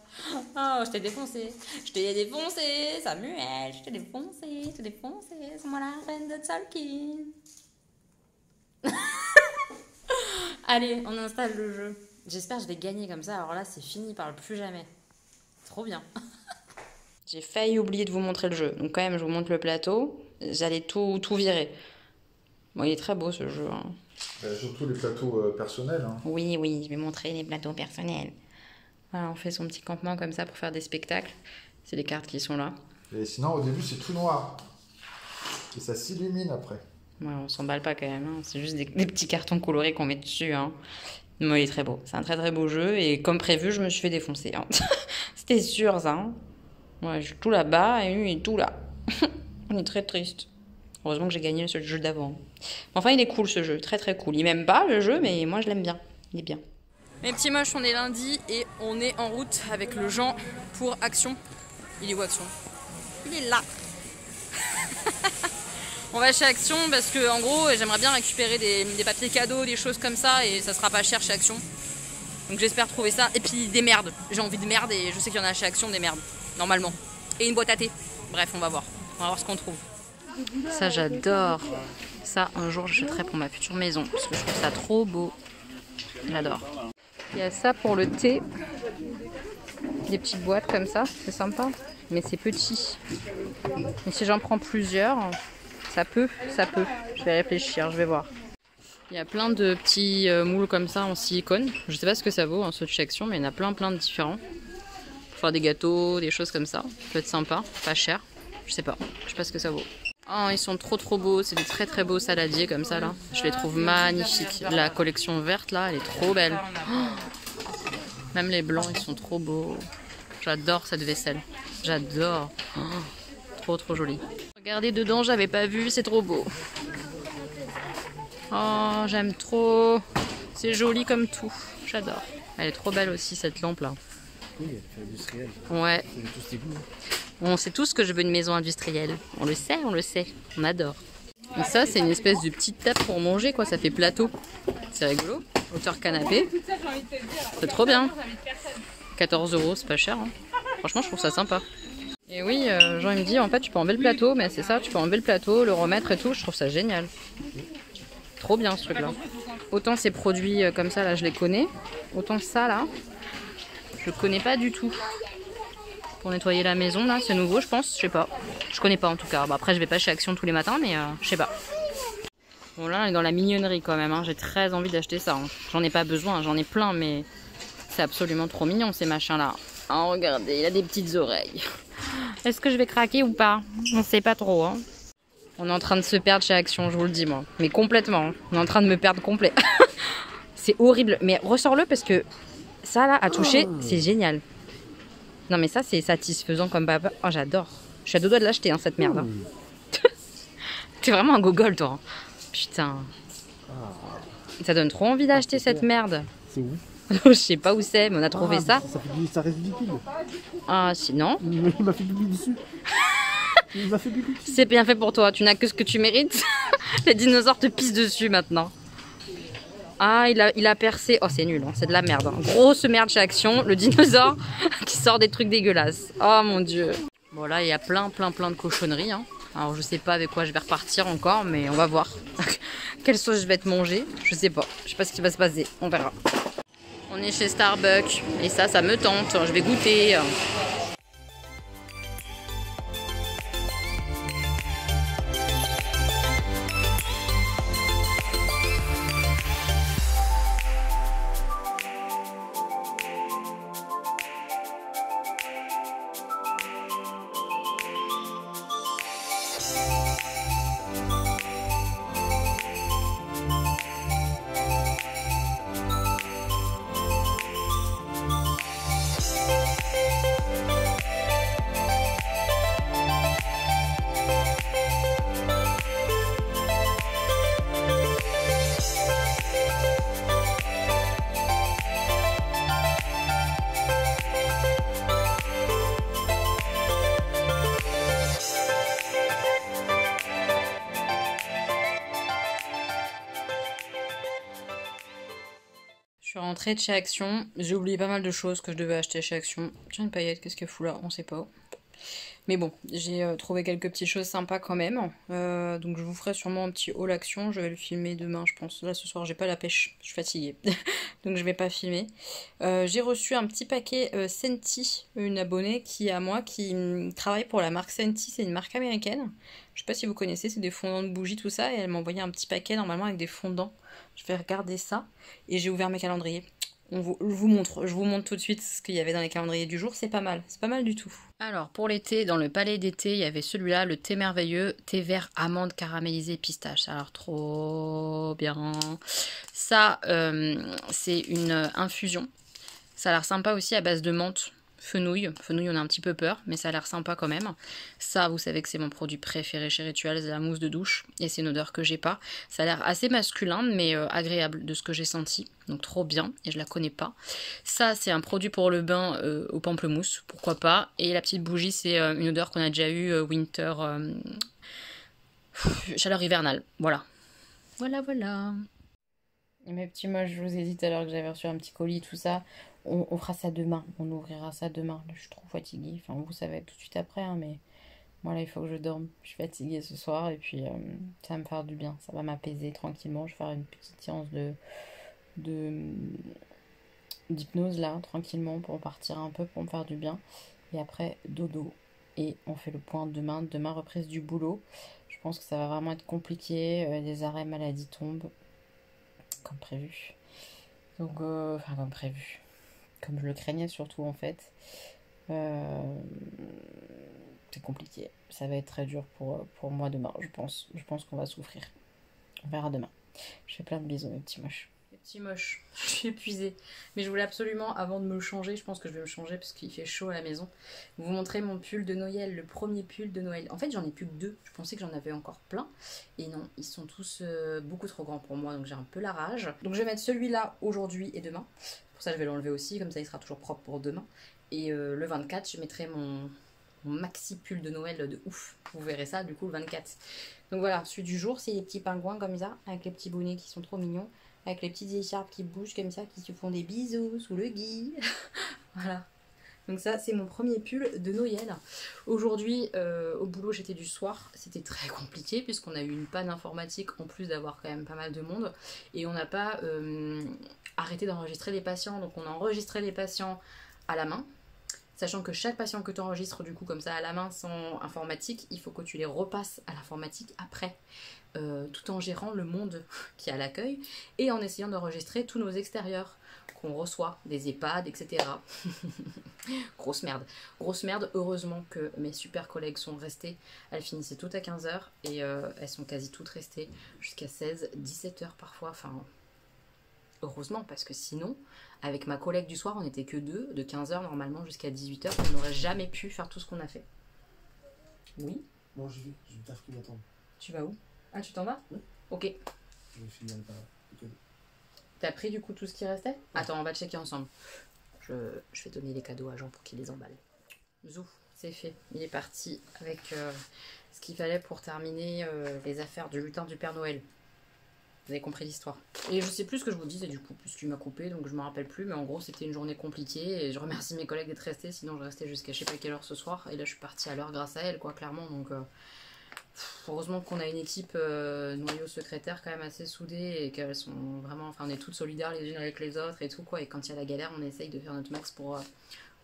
A: Oh, je t'ai défoncé. Je t'ai défoncé, Samuel. Je t'ai défoncé, c'est moi la reine de Tolkien. Allez, on installe le jeu. J'espère que je vais gagner comme ça. Alors là, c'est fini, parle plus jamais. Trop bien. J'ai failli oublier de vous montrer le jeu. Donc quand même, je vous montre le plateau. J'allais tout virer. Bon, il est très beau ce jeu. Hein.
D: Surtout les plateaux personnels. Hein.
A: Oui, oui, je vais montrer les plateaux personnels. Voilà, on fait son petit campement comme ça pour faire des spectacles. C'est les cartes qui sont là.
D: Et sinon, au début, c'est tout noir. Et ça s'illumine après.
A: Ouais, on s'emballe pas quand même. Hein. C'est juste des petits cartons colorés qu'on met dessus. Hein. Mais il est très beau. C'est un très très beau jeu. Et comme prévu, je me suis fait défoncer. Hein. C'était sûr ça. Hein. Ouais, je suis tout là-bas et lui il est tout là. On est très triste. Heureusement que j'ai gagné ce jeu d'avant. Enfin, il est cool ce jeu, très très cool. Il m'aime pas le jeu, mais moi je l'aime bien. Il est bien. Mes petits moches, on est lundi et on est en route avec le Jean pour Action. Il est où Action? Il est là. On va chez Action parce que en gros, j'aimerais bien récupérer des papiers cadeaux, des choses comme ça et ça sera pas cher chez Action. Donc j'espère trouver ça. Et puis des merdes. J'ai envie de merde et je sais qu'il y en a chez Action des merdes. Normalement. Et une boîte à thé. Bref, on va voir. On va voir ce qu'on trouve. Ça, j'adore. Ça, un jour, j'achèterai pour ma future maison. Parce que je trouve ça trop beau. J'adore. Il y a ça pour le thé. Des petites boîtes comme ça. C'est sympa. Mais c'est petit. Et si j'en prends plusieurs, ça peut. Je vais réfléchir, je vais voir. Il y a plein de petits moules comme ça en silicone. Je sais pas ce que ça vaut, ceux de chez Action, mais il y en a plein de différents. Pour faire des gâteaux, des choses comme ça. Ça peut être sympa, pas cher. Je sais pas ce que ça vaut. Oh, ils sont trop beaux. C'est des très très beaux saladiers comme ça là. Je les trouve magnifiques. La collection verte là, elle est trop belle. Oh, même les blancs, ils sont trop beaux. J'adore cette vaisselle. J'adore. Oh, trop joli. Regardez dedans, j'avais pas vu, c'est trop beau. Oh, j'aime trop. C'est joli comme tout. J'adore. Elle est trop belle aussi cette lampe là.
C: Oui, elle fait industrielle.
A: Ouais.
C: C'est tous tes goûts.
A: On sait tous que je veux une maison industrielle. On le sait. On adore. Et ça, c'est une espèce de petite table pour manger, quoi. Ça fait plateau. C'est rigolo. Hauteur canapé. C'est trop bien. 14 €, c'est pas cher. Hein. Franchement, je trouve ça sympa. Et oui, Jean, il me dit, en fait, tu peux enlever le plateau. Mais c'est ça, tu peux enlever le plateau, le remettre et tout. Je trouve ça génial. Trop bien, ce truc-là. Autant ces produits comme ça, là, je les connais. Autant ça, là, je connais pas du tout. Pour nettoyer la maison, là, c'est nouveau, je pense. Je sais pas. Je connais pas, en tout cas. Bah, après, je vais pas chez Action tous les matins, mais je sais pas. Bon là on est dans la mignonnerie quand même, hein. J'ai très envie d'acheter ça. Hein. J'en ai pas besoin, j'en ai plein, mais c'est absolument trop mignon ces machins-là. Oh, regardez, il a des petites oreilles. Est-ce que je vais craquer ou pas? On sait pas trop. Hein. On est en train de se perdre chez Action, je vous le dis moi. Mais complètement, hein. On est en train de me perdre complet. C'est horrible, mais ressors-le parce que ça là, à toucher, c'est génial. Non mais ça c'est satisfaisant comme papa. Oh j'adore. Je suis à deux doigts de l'acheter hein, cette merde. Hein. T'es vraiment un gogol toi. Hein. Putain. Ça donne trop envie d'acheter cette merde.
C: C'est où?
A: Je sais pas où c'est, mais on a trouvé ça.
C: Ça reste ridicule.
A: Ah sinon.
C: Il m'a fait pipi dessus. Il m'a fait pipi dessus.
A: C'est bien fait pour toi, tu n'as que ce que tu mérites. Les dinosaures te pissent dessus maintenant. Ah, il a percé. Oh, c'est nul, hein. C'est de la merde. Hein. Grosse merde chez Action, le dinosaure qui sort des trucs dégueulasses. Oh mon dieu. Bon, là, il y a plein de cochonneries. Hein. Alors, je sais pas avec quoi je vais repartir encore, mais on va voir. Quelle sauce je vais te manger, je sais pas. Je sais pas ce qui va se passer, on verra. On est chez Starbucks et ça me tente. Je vais goûter. Je suis rentrée de chez Action. J'ai oublié pas mal de choses que je devais acheter chez Action. Tiens, une paillette, qu'est-ce qu'elle fout là? On sait pas. Mais bon, j'ai trouvé quelques petites choses sympas quand même. Donc je vous ferai sûrement un petit haul Action. Je vais le filmer demain, je pense. Là, ce soir, j'ai pas la pêche. Je suis fatiguée. Donc je vais pas filmer. J'ai reçu un petit paquet Senti, une abonnée qui à moi, qui travaille pour la marque Senti. C'est une marque américaine. Je sais pas si vous connaissez, c'est des fondants de bougies, tout ça. Et elle m'a envoyé un petit paquet normalement avec des fondants. Je vais regarder ça. Et j'ai ouvert mes calendriers. Je vous montre tout de suite ce qu'il y avait dans les calendriers du jour. C'est pas mal du tout. Alors pour l'été, dans le palais d'été, il y avait celui-là, le thé merveilleux, thé vert amande caramélisé pistache. Alors trop bien. Ça, c'est une infusion. Ça a l'air sympa aussi à base de menthe. Fenouil, on a un petit peu peur, mais ça a l'air sympa quand même. Ça, vous savez que c'est mon produit préféré chez Ritual, c'est la mousse de douche, et c'est une odeur que j'ai pas. Ça a l'air assez masculin, mais agréable de ce que j'ai senti, donc trop bien, et je la connais pas. Ça, c'est un produit pour le bain au pamplemousse, pourquoi pas. Et la petite bougie, c'est une odeur qu'on a déjà eue, winter, chaleur hivernale, voilà. Voilà. Et mes petits moches, je vous ai dit tout à l'heure que j'avais reçu un petit colis, tout ça. On fera ça demain, on ouvrira ça demain. Là, je suis trop fatiguée, enfin vous savez tout de suite après, hein, mais moi là il faut que je dorme. Je suis fatiguée ce soir et puis ça va me faire du bien, ça va m'apaiser tranquillement. Je vais faire une petite séance d'hypnose là, tranquillement, pour partir un peu, pour me faire du bien. Et après, dodo. Et on fait le point demain, reprise du boulot. Je pense que ça va vraiment être compliqué, les arrêts maladie tombent, comme prévu. Donc, enfin comme prévu. Comme je le craignais surtout en fait. C'est compliqué. Ça va être très dur pour moi demain, je pense. Je pense qu'on va souffrir. On verra demain. Je fais plein de bisous mes petits moches. Les petits moches, je suis épuisée. Mais je voulais absolument, avant de me changer, je pense que je vais me changer parce qu'il fait chaud à la maison, vous montrer mon pull de Noël, le premier pull de Noël. En fait j'en ai plus que 2. Je pensais que j'en avais encore plein. Et non, ils sont tous beaucoup trop grands pour moi, donc j'ai un peu la rage. Donc je vais mettre celui-là aujourd'hui et demain. Pour ça je vais l'enlever aussi, comme ça il sera toujours propre pour demain. Et le 24 je mettrai mon maxi pull de Noël de ouf. Vous verrez ça du coup le 24. Donc voilà, celui du jour c'est les petits pingouins comme ça, avec les petits bonnets qui sont trop mignons, avec les petites écharpes qui bougent comme ça, qui se font des bisous sous le gui. Voilà. Donc ça c'est mon premier pull de Noël. Aujourd'hui au boulot j'étais du soir, c'était très compliqué puisqu'on a eu une panne informatique en plus d'avoir quand même pas mal de monde. Et on n'a pas arrêté d'enregistrer les patients, donc on a enregistré les patients à la main. Sachant que chaque patient que tu enregistres du coup comme ça à la main sans informatique, il faut que tu les repasses à l'informatique après, tout en gérant le monde qui est à l'accueil et en essayant d'enregistrer tous nos extérieurs qu'on reçoit, des EHPAD, etc. Grosse merde. Grosse merde, heureusement que mes super collègues sont restées. Elles finissaient toutes à 15 h et elles sont quasi toutes restées jusqu'à 16, 17 h parfois. Enfin, heureusement, parce que sinon, avec ma collègue du soir, on n'était que deux, de 15 h normalement jusqu'à 18 h, on n'aurait jamais pu faire tout ce qu'on a fait. Oui.
C: Bon, je vais taf qui m'attend.
A: Tu vas où? Ah, tu t'en vas?
C: Oui.
A: Ok.
C: Je vais finir par là.
A: T'as pris du coup tout ce qui restait? Attends, on va checker ensemble. Je vais donner les cadeaux à Jean pour qu'il les emballe. Zou, c'est fait. Il est parti avec ce qu'il fallait pour terminer les affaires du lutin du Père Noël. Vous avez compris l'histoire. Et je sais plus ce que je vous disais du coup, puisqu'il m'a coupé, donc je me rappelle plus. Mais en gros, c'était une journée compliquée et je remercie mes collègues d'être restés. Sinon, je restais jusqu'à je sais pas quelle heure ce soir. Et là, je suis partie à l'heure grâce à elle, quoi, clairement. Donc, heureusement qu'on a une équipe noyau secrétaire quand même assez soudée et qu'elles sont vraiment. Enfin, on est toutes solidaires les unes avec les autres et tout, quoi. Et quand il y a la galère, on essaye de faire notre max pour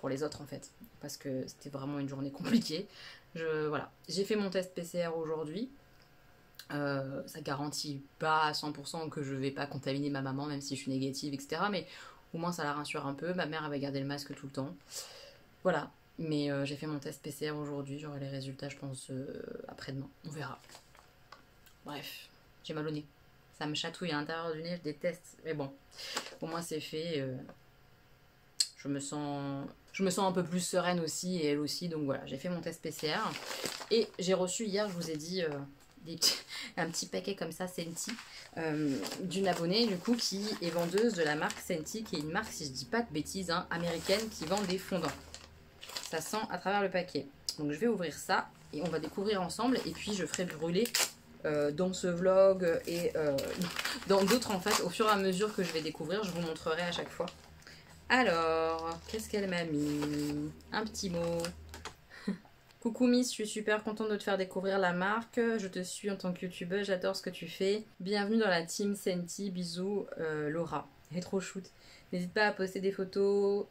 A: les autres, en fait. Parce que c'était vraiment une journée compliquée. Voilà. J'ai fait mon test PCR aujourd'hui. Ça garantit pas à 100% que je vais pas contaminer ma maman même si je suis négative, etc. Mais au moins ça la rassure un peu. Ma mère avait gardé le masque tout le temps. Voilà. Mais j'ai fait mon test PCR aujourd'hui. J'aurai les résultats je pense après-demain. On verra. Bref. J'ai mal au nez. Ça me chatouille à l'intérieur du nez. Je déteste. Mais bon. Au moins c'est fait. Je me sens un peu plus sereine aussi. Et elle aussi. Donc voilà. J'ai fait mon test PCR. Et j'ai reçu hier, je vous ai dit... un petit paquet comme ça Senti d'une abonnée du coup qui est vendeuse de la marque Senti, qui est une marque, si je dis pas de bêtises, hein, américaine, qui vend des fondants. Ça sent à travers le paquet. Donc je vais ouvrir ça et on va découvrir ensemble et puis je ferai brûler dans ce vlog et dans d'autres en fait au fur et à mesure que je vais découvrir. Je vous montrerai à chaque fois. Alors, qu'est-ce qu'elle m'a mis? Un petit mot. Coucou Miss, je suis super contente de te faire découvrir la marque. Je te suis en tant que youtubeuse, j'adore ce que tu fais. Bienvenue dans la team Senti, bisous Laura. Elle est trop shoot. N'hésite pas à poster des photos,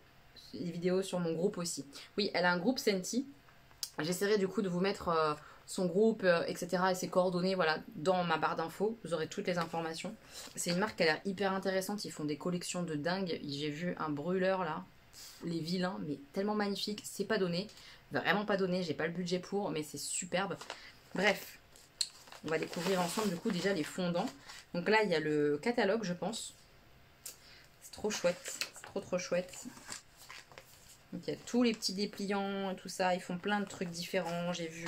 A: des vidéos sur mon groupe aussi. Oui, elle a un groupe Senti. J'essaierai du coup de vous mettre son groupe, etc. et ses coordonnées voilà, dans ma barre d'infos. Vous aurez toutes les informations. C'est une marque qui a l'air hyper intéressante. Ils font des collections de dingue. J'ai vu un brûleur là. Les vilains, mais tellement magnifique. C'est pas donné. Vraiment pas donné, j'ai pas le budget pour, mais c'est superbe. Bref, on va découvrir ensemble du coup déjà les fondants. Donc là, il y a le catalogue, je pense. C'est trop chouette, c'est trop chouette. Donc il y a tous les petits dépliants et tout ça. Ils font plein de trucs différents. J'ai vu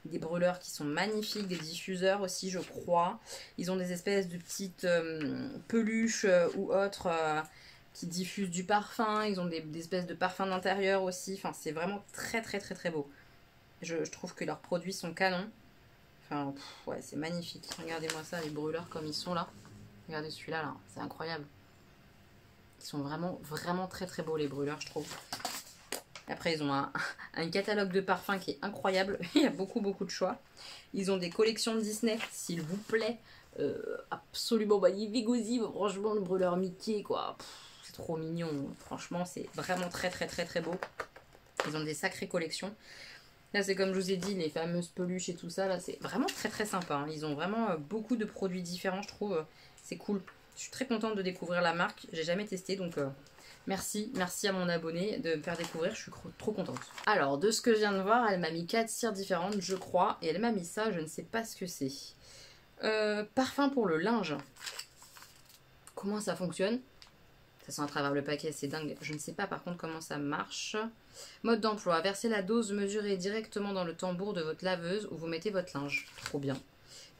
A: des brûleurs qui sont magnifiques, des diffuseurs aussi, je crois. Ils ont des espèces de petites peluches ou autres... qui diffusent du parfum, ils ont des espèces de parfums d'intérieur aussi, enfin c'est vraiment très beau. Je trouve que leurs produits sont canons, enfin ouais c'est magnifique, regardez-moi ça, les brûleurs comme ils sont là, regardez celui-là là, c'est incroyable. Ils sont vraiment très beaux les brûleurs je trouve. Après ils ont un catalogue de parfums qui est incroyable, il y a beaucoup de choix. Ils ont des collections de Disney, s'il vous plaît, absolument magnifique aussi, franchement le brûleur Mickey quoi. Trop mignon, franchement c'est vraiment très beau. Ils ont des sacrées collections. Là c'est comme je vous ai dit les fameuses peluches et tout ça, là c'est vraiment très sympa hein. Ils ont vraiment beaucoup de produits différents je trouve, c'est cool. Je suis très contente de découvrir la marque, j'ai jamais testé donc merci à mon abonné de me faire découvrir, je suis trop contente. Alors de ce que je viens de voir, elle m'a mis 4 cires différentes je crois et elle m'a mis ça, je ne sais pas ce que c'est. Parfum pour le linge. Comment ça fonctionne? Ça sent à travers le paquet, c'est dingue. Je ne sais pas par contre comment ça marche. Mode d'emploi. Versez la dose mesurée directement dans le tambour de votre laveuse où vous mettez votre linge. Trop bien.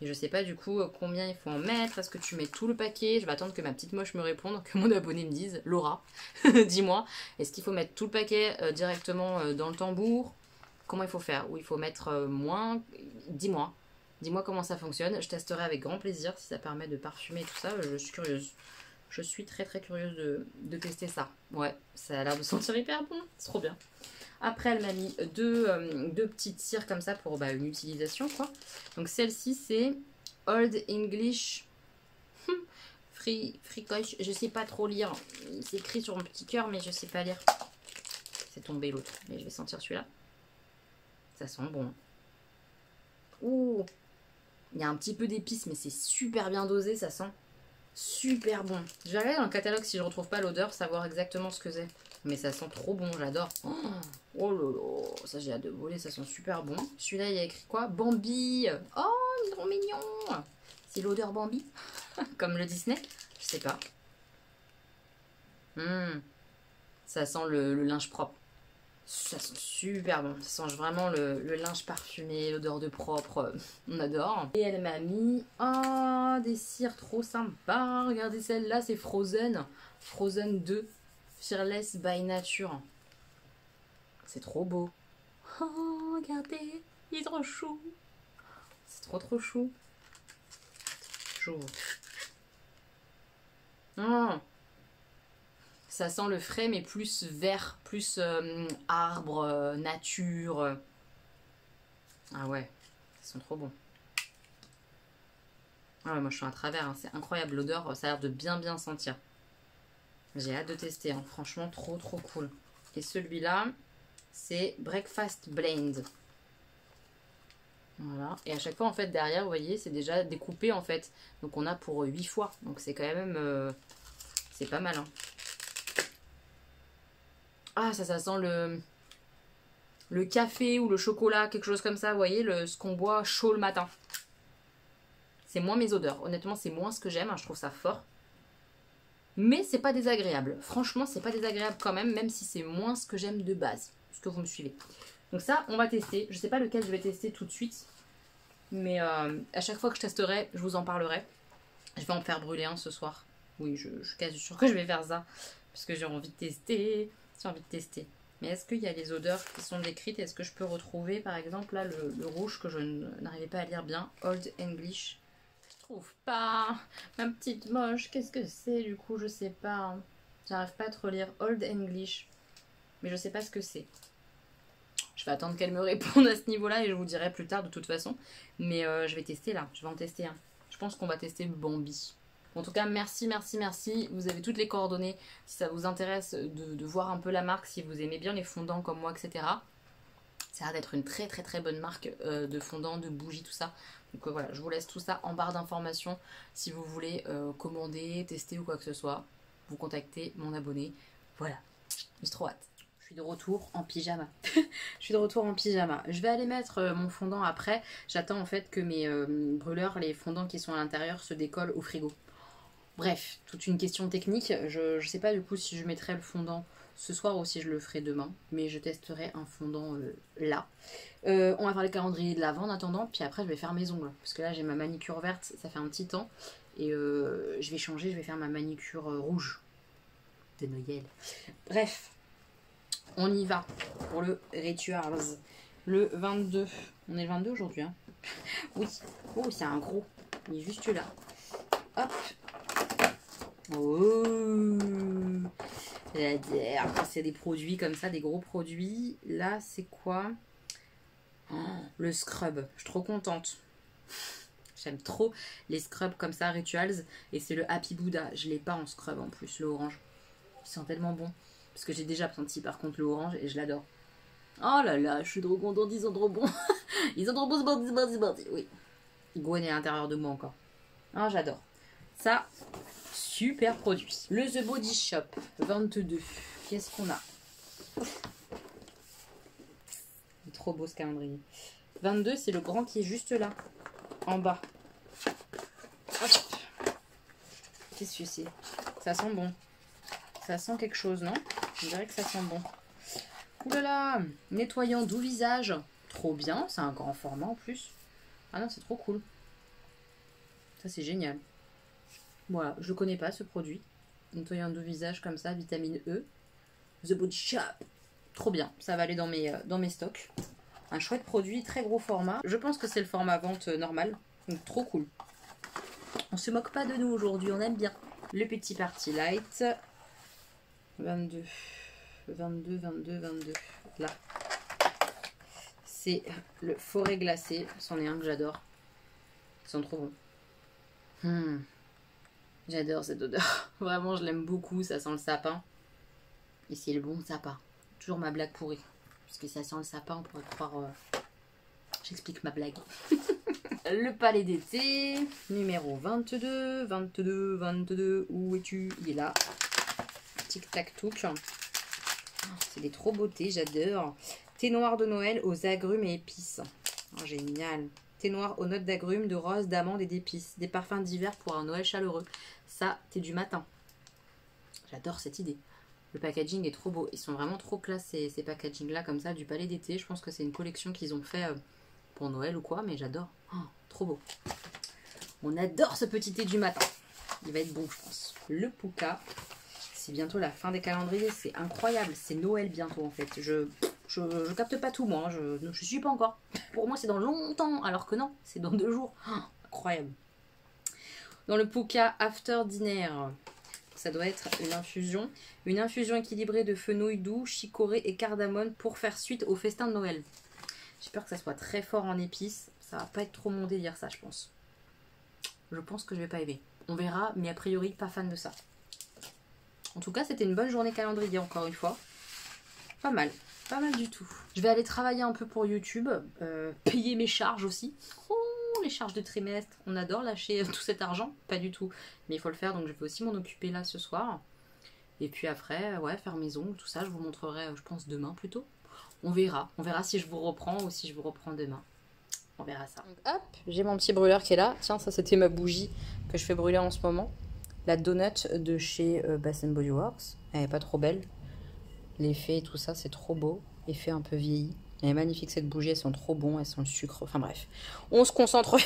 A: Et je sais pas du coup combien il faut en mettre. Est-ce que tu mets tout le paquet? Je vais attendre que ma petite moche me réponde, que mon abonné me dise. Laura, dis-moi. Est-ce qu'il faut mettre tout le paquet directement dans le tambour? Comment il faut faire? Ou il faut mettre moins? Dis-moi. Dis-moi comment ça fonctionne. Je testerai avec grand plaisir si ça permet de parfumer et tout ça. Je suis curieuse. Je suis très curieuse de tester ça. Ouais, ça a l'air de sentir hyper bon. C'est trop bien. Après, elle m'a mis deux petites cires comme ça pour une utilisation, quoi. Donc, celle-ci, c'est Old English Fricoche. Je sais pas trop lire. C'est écrit sur mon petit cœur, mais je sais pas lire. c'est tombé l'autre. Mais je vais sentir celui-là. Ça sent bon. Ouh, il y a un petit peu d'épices, mais c'est super bien dosé, ça sent super bon. Je vais regarder dans le catalogue si je retrouve pas l'odeur, savoir exactement ce que c'est. Mais ça sent trop bon, j'adore. Oh là là, ça j'ai hâte de voler, ça sent super bon. Celui-là, il y a écrit quoi? Bambi. Oh, il est trop mignon. C'est l'odeur Bambi, comme le Disney. Je sais pas. Ça sent le linge propre. Ça sent super bon. Ça sent vraiment le linge parfumé, l'odeur de propre. On adore. Et elle m'a mis des cires trop sympas. Regardez celle-là, c'est Frozen. Frozen 2. Fearless by Nature. C'est trop beau. Oh, regardez. Il est trop chou. C'est trop chou. J'ouvre. Oh. Ça sent le frais, mais plus vert, plus arbre, nature. Ah ouais, ça sent trop bon. Ah ouais, moi je suis à travers, hein. C'est incroyable l'odeur, ça a l'air de bien sentir. J'ai hâte de tester, hein. Franchement trop cool. Et celui-là, c'est Breakfast Blend. Voilà, et à chaque fois en fait derrière, vous voyez, c'est déjà découpé en fait. Donc on a pour 8 fois, donc c'est quand même, c'est pas mal, hein. Ah, ça sent le café ou le chocolat, quelque chose comme ça, vous voyez, ce qu'on boit chaud le matin. C'est moins mes odeurs. Honnêtement, c'est moins ce que j'aime, hein, je trouve ça fort. Mais c'est pas désagréable. Franchement, c'est pas désagréable quand même si c'est moins ce que j'aime de base. Est-ce que vous me suivez? Donc ça, on va tester. Je sais pas lequel je vais tester tout de suite. Mais à chaque fois que je testerai, je vous en parlerai. Je vais en faire brûler un ce soir. Oui, je suis quasi sûre que je vais faire ça. Parce que j'ai envie de tester. J'ai envie de tester. Mais est-ce qu'il y a les odeurs qui sont décrites? Est-ce que je peux retrouver, par exemple, là, le rouge que je n'arrivais pas à lire bien? Old English. Je trouve pas. Ma petite moche, qu'est-ce que c'est du coup? Je sais pas. Hein. J'arrive pas à trop lire Old English. Mais je sais pas ce que c'est. Je vais attendre qu'elle me réponde à ce niveau-là et je vous dirai plus tard de toute façon. Mais je vais tester là. Je vais en tester un. Je pense qu'on va tester le Bambi. En tout cas, merci. Vous avez toutes les coordonnées si ça vous intéresse de voir un peu la marque, si vous aimez bien les fondants comme moi, etc. Ça a l'air d'être une très bonne marque de fondants, de bougies, tout ça. Donc voilà, je vous laisse tout ça en barre d'informations. Si vous voulez commander, tester ou quoi que ce soit, vous contactez mon abonné. Voilà, j'ai trop hâte. Je suis de retour en pyjama. Je vais aller mettre mon fondant après. J'attends en fait que mes brûleurs, les fondants qui sont à l'intérieur, se décollent au frigo. Bref, toute une question technique. Je sais pas du coup si je mettrai le fondant ce soir ou si je le ferai demain. Mais je testerai un fondant là. On va faire le calendrier de l'avant en attendant. Puis après je vais faire mes ongles. Parce que là j'ai ma manicure verte, ça fait un petit temps. Et je vais changer, je vais faire ma manicure rouge. De Noël. Bref, on y va pour le Rituals. Le 22. On est le 22 aujourd'hui, hein. Oui. Oh, c'est un gros. Il est juste là. Hop. Oh, j'adore. C'est des produits comme ça, des gros produits. Là, c'est quoi? Le scrub. Je suis trop contente. J'aime trop les scrubs comme ça, Rituals. Et c'est le Happy Buddha. Je l'ai pas en scrub en plus, le orange. Il sent tellement bon. Parce que j'ai déjà senti par contre le orange et je l'adore. Oh là là, je suis trop contente, ils sont trop bons. Ils sont trop bons, c'est parti. Oui. Gwen est à l'intérieur de moi encore. Oh, j'adore. Ça, super produit. Le The Body Shop 22. Qu'est-ce qu'on a? Il est trop beau ce calendrier. 22, c'est le grand qui est juste là, en bas. Hop. Qu'est-ce que c'est? Ça sent bon. Ça sent quelque chose, non? Je dirais que ça sent bon. Ouh là là, nettoyant doux visage. Trop bien, c'est un grand format en plus. Ah non, c'est trop cool. Ça, c'est génial. Voilà, je connais pas ce produit. Nettoyant doux visage comme ça, vitamine E. The Body Shop. Trop bien, ça va aller dans mes stocks. Un chouette produit, très gros format. Je pense que c'est le format vente normal. Donc trop cool. On se moque pas de nous aujourd'hui, on aime bien. Le petit party light. 22. Là. C'est le forêt glacé. C'en est un que j'adore. Ils sont trop bons. J'adore cette odeur. Vraiment, je l'aime beaucoup. Ça sent le sapin. Et c'est le bon sapin. Toujours ma blague pourrie. Parce que ça sent le sapin, on pourrait croire... J'explique ma blague. Le palais d'été, numéro 22, 22, 22, où es-tu? Il est là. Tic-tac-touc. C'est des trop beautés, j'adore. Thé noir de Noël aux agrumes et épices. Oh, génial. Thé noir aux notes d'agrumes, de rose, d'amandes et d'épices. Des parfums d'hiver pour un Noël chaleureux. Ça, thé du matin. J'adore cette idée. Le packaging est trop beau. Ils sont vraiment trop classe ces packagings-là, comme ça, du palais d'été. Je pense que c'est une collection qu'ils ont fait pour Noël ou quoi, mais j'adore. Oh, trop beau. On adore ce petit thé du matin. Il va être bon, je pense. Le Pouka. C'est bientôt la fin des calendriers. C'est incroyable. C'est Noël bientôt, en fait. Je capte pas tout, moi. Je suis pas encore. Pour moi, c'est dans longtemps. Alors que non, c'est dans 2 jours. Oh, incroyable. Dans le Pouka After Dinner, ça doit être une infusion. Une infusion équilibrée de fenouil doux, chicorée et cardamone pour faire suite au festin de Noël. J'ai peur que ça soit très fort en épices. Ça va pas être trop mon délire, ça, je pense. Je pense que je vais pas aimer. On verra, mais a priori, pas fan de ça. En tout cas, c'était une bonne journée calendrier, encore une fois. Pas mal du tout. Je vais aller travailler un peu pour YouTube, payer mes charges aussi. Oh, les charges de trimestre, on adore lâcher tout cet argent, pas du tout. Mais il faut le faire, donc je vais aussi m'en occuper là ce soir. Et puis après, ouais, faire mes ongles, tout ça, je vous montrerai, je pense, demain plutôt. On verra si je vous reprends ou si je vous reprends demain. On verra ça. Donc, hop, j'ai mon petit brûleur qui est là. Tiens, ça c'était ma bougie que je fais brûler en ce moment. La donut de chez Bath Body Works. Elle est pas trop belle. L'effet et tout ça, c'est trop beau. Effet un peu vieilli. Elle est magnifique cette bougie, elles sont trop bons, elles sont le sucre. Enfin bref, on se concentre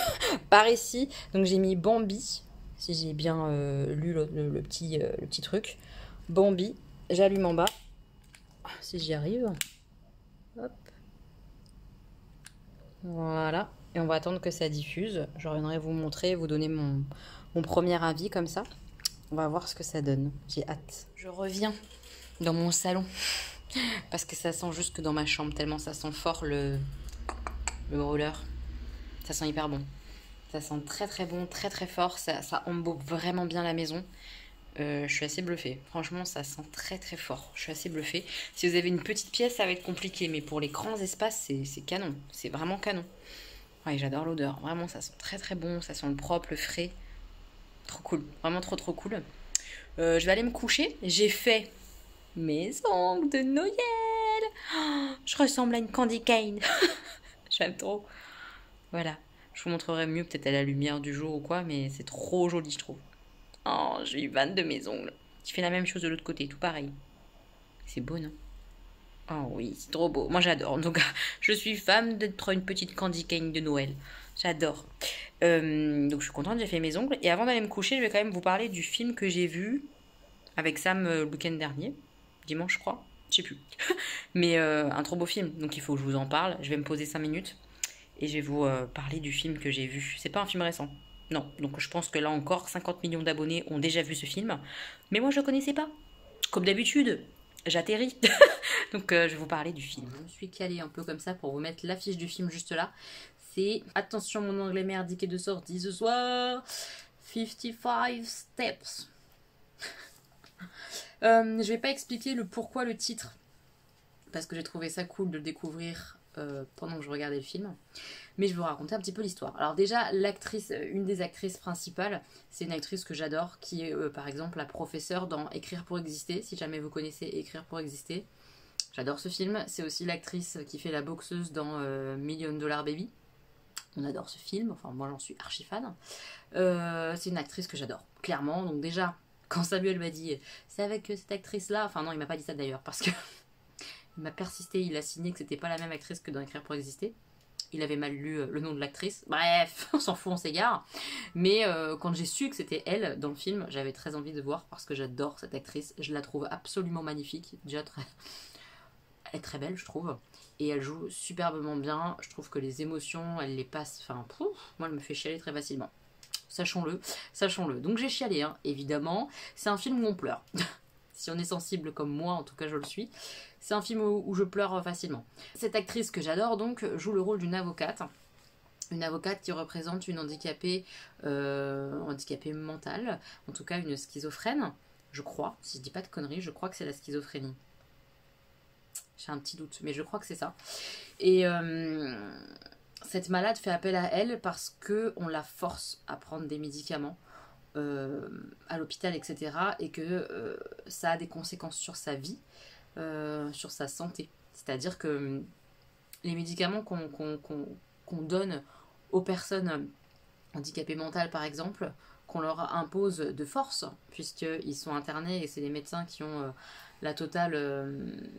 A: par ici. Donc j'ai mis Bambi, si j'ai bien lu le petit truc. Bambi, j'allume en bas. Si j'y arrive. Hop. Voilà. Et on va attendre que ça diffuse. Je reviendrai vous montrer, vous donner mon premier avis comme ça. On va voir ce que ça donne. J'ai hâte. Je reviens dans mon salon. Parce que ça sent jusque dans ma chambre. Tellement ça sent fort le roller. Ça sent hyper bon. Ça sent très très bon, très très fort. Ça embaube vraiment bien la maison. Je suis assez bluffée. Franchement, ça sent très très fort. Je suis assez bluffée. Si vous avez une petite pièce, ça va être compliqué. Mais pour les grands espaces, c'est canon. C'est vraiment canon. Ouais, j'adore l'odeur. Vraiment, ça sent très très bon. Ça sent le propre, le frais. Trop cool. Vraiment trop trop cool. Je vais aller me coucher. J'ai fait mes ongles de Noël. Oh, je ressemble à une candy cane. J'aime trop. Voilà. Je vous montrerai mieux peut-être à la lumière du jour ou quoi. Mais c'est trop joli, je trouve. Oh, j'ai eu 22 mes ongles. Tu fais la même chose de l'autre côté, tout pareil. C'est beau, non? Oh oui, c'est trop beau. Moi, j'adore. Donc, je suis fan d'être une petite candy cane de Noël. J'adore. Donc, je suis contente, j'ai fait mes ongles. Et avant d'aller me coucher, je vais quand même vous parler du film que j'ai vu avec Sam le week-end dernier. Dimanche, je crois. Je sais plus. Mais un trop beau film. Donc, il faut que je vous en parle. Je vais me poser 5 minutes. Et je vais vous parler du film que j'ai vu. C'est pas un film récent. Non, donc je pense que là encore, 50 millions d'abonnés ont déjà vu ce film. Mais moi, je ne le connaissais pas. Comme d'habitude, j'atterris. Donc, je vais vous parler du film. Je me suis calée un peu comme ça pour vous mettre l'affiche du film juste là. C'est, attention, mon anglais merdique est de sortie ce soir. 55 Steps. Je vais pas expliquer le pourquoi le titre. Parce que j'ai trouvé ça cool de le découvrir pendant que je regardais le film. Mais je vais vous raconter un petit peu l'histoire. Alors déjà, l'actrice, une des actrices principales, c'est une actrice que j'adore, qui est par exemple la professeure dans Écrire pour exister, si jamais vous connaissez Écrire pour exister. J'adore ce film. C'est aussi l'actrice qui fait la boxeuse dans Million Dollar Baby. On adore ce film, enfin moi j'en suis archi fan. C'est une actrice que j'adore, clairement. Donc déjà, quand Samuel m'a dit, c'est avec cette actrice-là, enfin non, il m'a pas dit ça d'ailleurs, parce que il m'a persisté, il a signé que c'était pas la même actrice que dans Écrire pour exister. Il avait mal lu le nom de l'actrice. Bref, on s'en fout, on s'égare. Mais quand j'ai su que c'était elle dans le film, j'avais très envie de voir parce que j'adore cette actrice. Je la trouve absolument magnifique. Déjà, elle est très belle, je trouve. Et elle joue superbement bien. Je trouve que les émotions, elle les passe... Enfin, moi, elle me fait chialer très facilement. Sachons-le, sachons-le. Donc j'ai chialé, hein, évidemment. C'est un film où on pleure. Si on est sensible comme moi, en tout cas je le suis. C'est un film où je pleure facilement. Cette actrice que j'adore donc joue le rôle d'une avocate. Une avocate qui représente une handicapée mentale. En tout cas une schizophrène, je crois. Si je dis pas de conneries, je crois que c'est la schizophrénie. J'ai un petit doute, mais je crois que c'est ça. Et cette malade fait appel à elle parce qu'on la force à prendre des médicaments à l'hôpital, etc. Et que ça a des conséquences sur sa vie, sur sa santé. C'est-à-dire que les médicaments qu'on donne aux personnes handicapées mentales, par exemple, qu'on leur impose de force, puisqu'ils sont internés et c'est les médecins qui ont la totale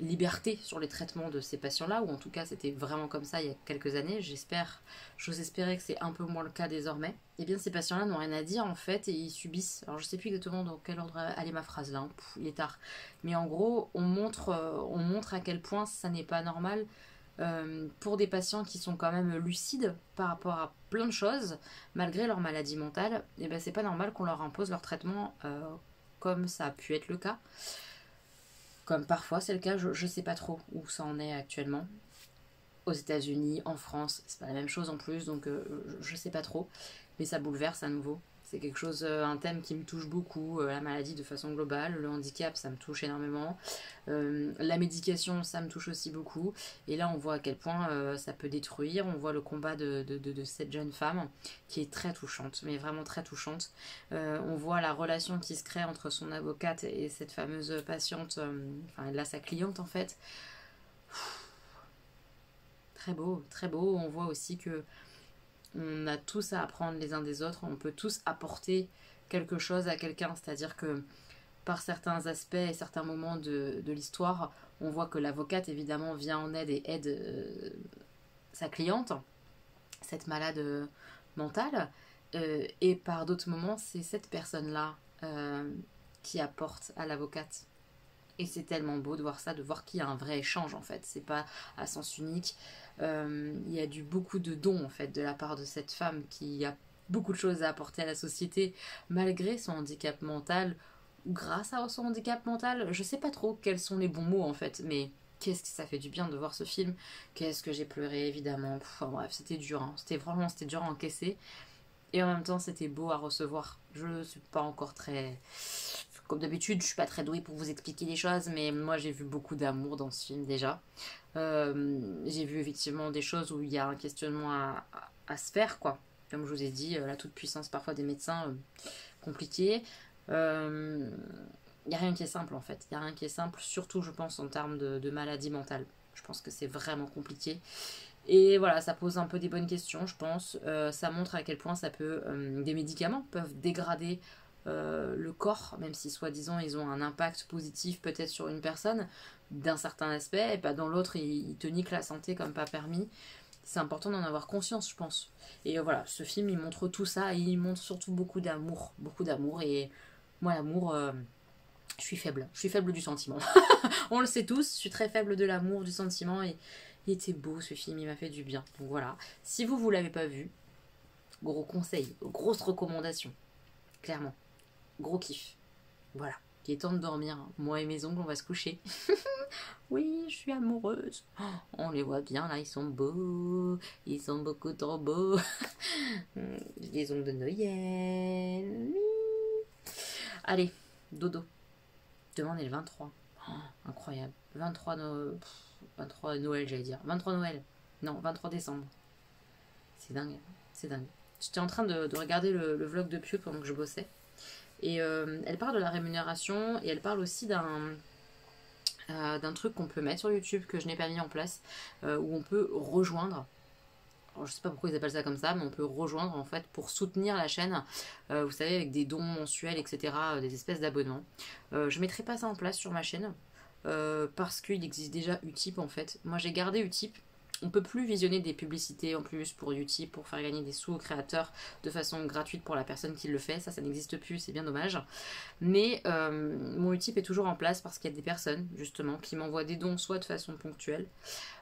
A: liberté sur les traitements de ces patients-là, ou en tout cas c'était vraiment comme ça il y a quelques années, j'ose espérer que c'est un peu moins le cas désormais. Et bien ces patients-là n'ont rien à dire en fait et ils subissent, alors je sais plus exactement dans quel ordre allait ma phrase là, il est tard, mais en gros on montre à quel point ça n'est pas normal pour des patients qui sont quand même lucides par rapport à plein de choses, malgré leur maladie mentale, et ben c'est pas normal qu'on leur impose leur traitement comme ça a pu être le cas. Comme parfois c'est le cas, je sais pas trop où ça en est actuellement. Aux États-Unis, en France, c'est pas la même chose en plus, donc je sais pas trop. Mais ça bouleverse à nouveau. C'est quelque chose, un thème qui me touche beaucoup, la maladie de façon globale, le handicap ça me touche énormément, la médication ça me touche aussi beaucoup, et là on voit à quel point ça peut détruire, on voit le combat de cette jeune femme qui est très touchante, mais vraiment très touchante, on voit la relation qui se crée entre son avocate et cette fameuse patiente, enfin là sa cliente en fait, très beau, on voit aussi que on a tous à apprendre les uns des autres, on peut tous apporter quelque chose à quelqu'un, c'est-à-dire que par certains aspects et certains moments de l'histoire, on voit que l'avocate évidemment vient en aide et aide sa cliente, cette malade mentale, et par d'autres moments, c'est cette personne-là qui apporte à l'avocate. Et c'est tellement beau de voir ça, de voir qu'il y a un vrai échange en fait, c'est pas à sens unique. Il y a beaucoup de dons en fait de la part de cette femme qui a beaucoup de choses à apporter à la société malgré son handicap mental ou grâce à son handicap mental. Je sais pas trop quels sont les bons mots en fait, mais qu'est-ce que ça fait du bien de voir ce film. Qu'est-ce que j'ai pleuré évidemment. Enfin bref, c'était dur, hein. C'était dur à encaisser et en même temps c'était beau à recevoir. Je suis pas encore très... Comme d'habitude, je suis pas très douée pour vous expliquer les choses, mais moi j'ai vu beaucoup d'amour dans ce film déjà. J'ai vu effectivement des choses où il y a un questionnement à se faire, quoi. Comme je vous ai dit, la toute-puissance parfois des médecins, compliqué. Il n'y a rien qui est simple en fait. Il n'y a rien qui est simple, surtout je pense en termes de maladie mentale. Je pense que c'est vraiment compliqué. Et voilà, ça pose un peu des bonnes questions, je pense. Ça montre à quel point ça peut, des médicaments peuvent dégrader le corps, même si soi-disant ils ont un impact positif peut-être sur une personne d'un certain aspect, et pas dans l'autre ils te niquent la santé comme pas permis. C'est important d'en avoir conscience, je pense. Et voilà, ce film il montre tout ça, et il montre surtout beaucoup d'amour, et moi l'amour, je suis faible du sentiment. On le sait tous, je suis très faible de l'amour, du sentiment, et il était beau ce film, il m'a fait du bien. Donc voilà, si vous l'avez pas vu, gros conseil, grosse recommandation, clairement. Gros kiff. Voilà. Il est temps de dormir. Hein. Moi et mes ongles, on va se coucher. Oui, je suis amoureuse. Oh, on les voit bien là, ils sont beaux. Ils sont beaucoup trop beaux. Les ongles de Noël. Oui. Allez, dodo. Demain on est le 23. Oh, incroyable. 23 Noël, j'allais dire. 23 Noël. Non, 23 décembre. C'est dingue. C'est dingue. J'étais en train de regarder le vlog de Piu pendant que je bossais. Et elle parle de la rémunération et elle parle aussi d'un truc qu'on peut mettre sur YouTube que je n'ai pas mis en place, où on peut rejoindre. Alors, je sais pas pourquoi ils appellent ça comme ça, mais on peut rejoindre en fait pour soutenir la chaîne, vous savez, avec des dons mensuels, etc., des espèces d'abonnements. Je mettrai pas ça en place sur ma chaîne parce qu'il existe déjà Utip en fait. Moi j'ai gardé Utip. On peut plus visionner des publicités en plus pour Utip pour faire gagner des sous aux créateurs de façon gratuite pour la personne qui le fait. Ça n'existe plus, c'est bien dommage. Mais mon Utip est toujours en place parce qu'il y a des personnes justement qui m'envoient des dons soit de façon ponctuelle,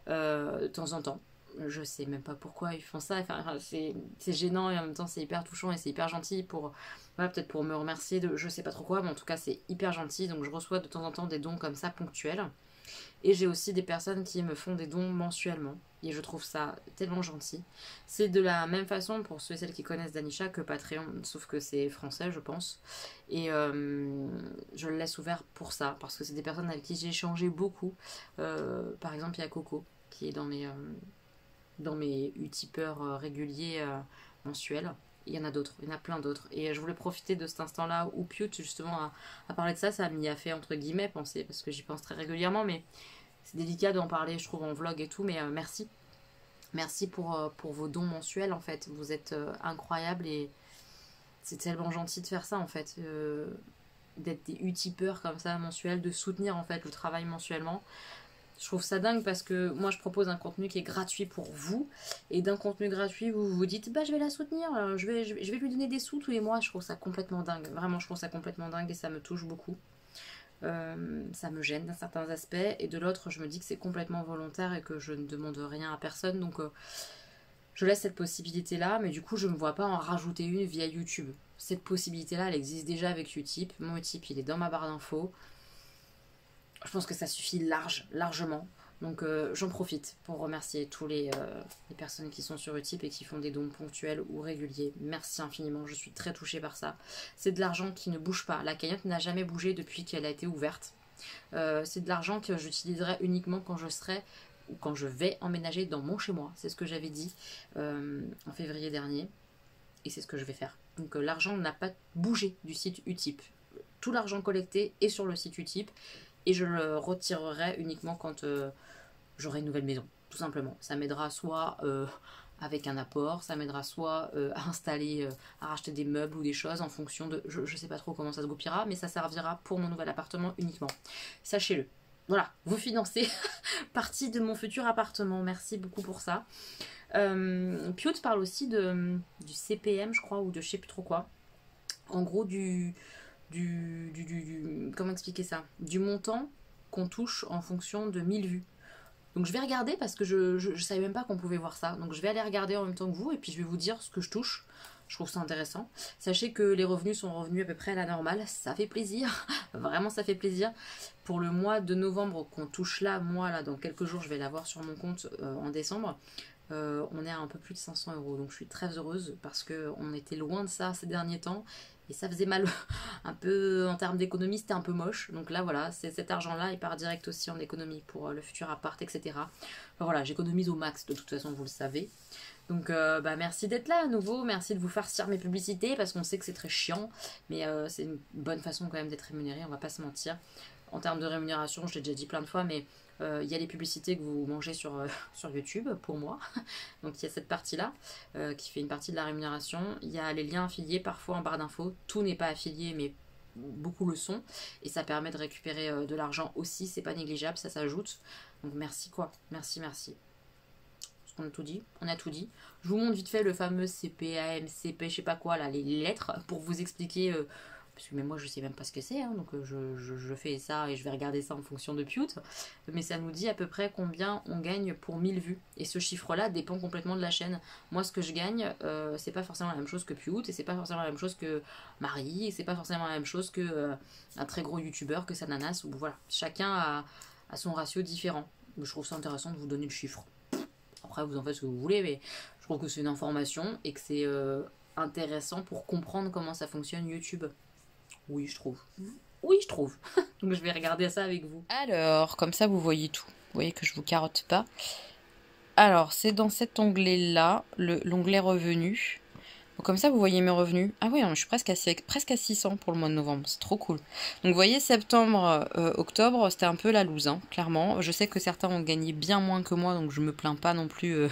A: de temps en temps. Je sais même pas pourquoi ils font ça. Enfin, c'est gênant et en même temps c'est hyper touchant et c'est hyper gentil pour... Voilà, peut-être pour me remercier de je sais pas trop quoi, mais en tout cas c'est hyper gentil. Donc je reçois de temps en temps des dons comme ça ponctuels. Et j'ai aussi des personnes qui me font des dons mensuellement. Et je trouve ça tellement gentil. C'est de la même façon pour ceux et celles qui connaissent Danisha que Patreon, sauf que c'est français, je pense. Et je le laisse ouvert pour ça, parce que c'est des personnes avec qui j'ai échangé beaucoup. Par exemple, il y a Coco, qui est dans mes utipeurs réguliers mensuels. Il y en a d'autres, il y en a plein d'autres. Et je voulais profiter de cet instant-là où Pute, justement, à parler de ça, ça m'y a fait, entre guillemets, penser, parce que j'y pense très régulièrement, mais c'est délicat d'en parler, je trouve, en vlog et tout, mais merci. Merci pour vos dons mensuels, en fait. Vous êtes incroyables et c'est tellement gentil de faire ça, en fait. D'être des utipeurs comme ça, mensuels, de soutenir, en fait, le travail mensuellement. Je trouve ça dingue parce que moi, je propose un contenu qui est gratuit pour vous. Et d'un contenu gratuit, vous vous dites, bah, je vais la soutenir, je vais lui donner des sous tous les mois. Je trouve ça complètement dingue. Vraiment, je trouve ça complètement dingue et ça me touche beaucoup. Ça me gêne d'un certain aspect et de l'autre je me dis que c'est complètement volontaire et que je ne demande rien à personne, donc je laisse cette possibilité là, mais du coup je ne me vois pas en rajouter une via YouTube. Cette possibilité là elle existe déjà avec Utip, mon Utip il est dans ma barre d'infos, je pense que ça suffit largement. Donc j'en profite pour remercier tous les personnes qui sont sur Utip et qui font des dons ponctuels ou réguliers. Merci infiniment, je suis très touchée par ça. C'est de l'argent qui ne bouge pas. La cagnotte n'a jamais bougé depuis qu'elle a été ouverte. C'est de l'argent que j'utiliserai uniquement quand je serai ou quand je vais emménager dans mon chez-moi. C'est ce que j'avais dit en février dernier. Et c'est ce que je vais faire. Donc l'argent n'a pas bougé du site Utip. Tout l'argent collecté est sur le site Utip. Et je le retirerai uniquement quand j'aurai une nouvelle maison, tout simplement. Ça m'aidera soit avec un apport, ça m'aidera soit à installer, à racheter des meubles ou des choses en fonction de... Je ne sais pas trop comment ça se goupillera, mais ça servira pour mon nouvel appartement uniquement. Sachez-le. Voilà, vous financez partie de mon futur appartement. Merci beaucoup pour ça. Piot parle aussi du CPM, je crois, ou de je sais plus trop quoi. En gros, comment expliquer ça, du montant qu'on touche en fonction de 1000 vues. Donc je vais regarder parce que je savais même pas qu'on pouvait voir ça. Donc je vais aller regarder en même temps que vous et puis je vais vous dire ce que je touche. Je trouve ça intéressant. Sachez que les revenus sont revenus à peu près à la normale. Ça fait plaisir. Vraiment ça fait plaisir. Pour le mois de novembre qu'on touche là, moi là dans quelques jours je vais l'avoir sur mon compte en décembre. On est à un peu plus de 500 €. Donc je suis très heureuse parce qu'on était loin de ça ces derniers temps. Et ça faisait mal un peu en termes d'économie, c'était un peu moche. Donc là, voilà, cet argent-là, il part direct aussi en économie pour le futur appart, etc. Enfin, voilà, j'économise au max, de toute façon, vous le savez. Donc, merci d'être là à nouveau. Merci de vous farcir mes publicités parce qu'on sait que c'est très chiant. Mais c'est une bonne façon quand même d'être rémunéré, on va pas se mentir. En termes de rémunération, je l'ai déjà dit plein de fois, mais il y a les publicités que vous mangez sur YouTube, pour moi. Donc il y a cette partie-là, qui fait une partie de la rémunération. Il y a les liens affiliés, parfois en barre d'infos. Tout n'est pas affilié, mais beaucoup le sont. Et ça permet de récupérer de l'argent aussi, c'est pas négligeable, ça s'ajoute. Donc merci quoi, merci. Parce qu'on a tout dit, Je vous montre vite fait le fameux CPAM, CP, je sais pas quoi, là, les lettres, pour vous expliquer... parce que mais moi je sais même pas ce que c'est, hein, donc je fais ça et je vais regarder ça en fonction de Pute, mais ça nous dit à peu près combien on gagne pour 1000 vues, et ce chiffre là dépend complètement de la chaîne. Moi ce que je gagne, c'est pas forcément la même chose que Pute, et c'est pas forcément la même chose que Marie, et c'est pas forcément la même chose que un très gros youtubeur, que Sananas, ou voilà, chacun a son ratio différent. Je trouve ça intéressant de vous donner le chiffre. Après vous en faites ce que vous voulez, mais je trouve que c'est une information et que c'est intéressant pour comprendre comment ça fonctionne YouTube. Oui, je trouve. Donc je vais regarder ça avec vous. Alors, comme ça vous voyez tout. Vous voyez que je vous carotte pas. Alors, c'est dans cet onglet-là, l'onglet revenus. Donc, comme ça, vous voyez mes revenus. Ah oui, je suis presque à 600 pour le mois de novembre. C'est trop cool. Donc, vous voyez, septembre, octobre, c'était un peu la loose, hein, clairement. Je sais que certains ont gagné bien moins que moi, donc je me plains pas non plus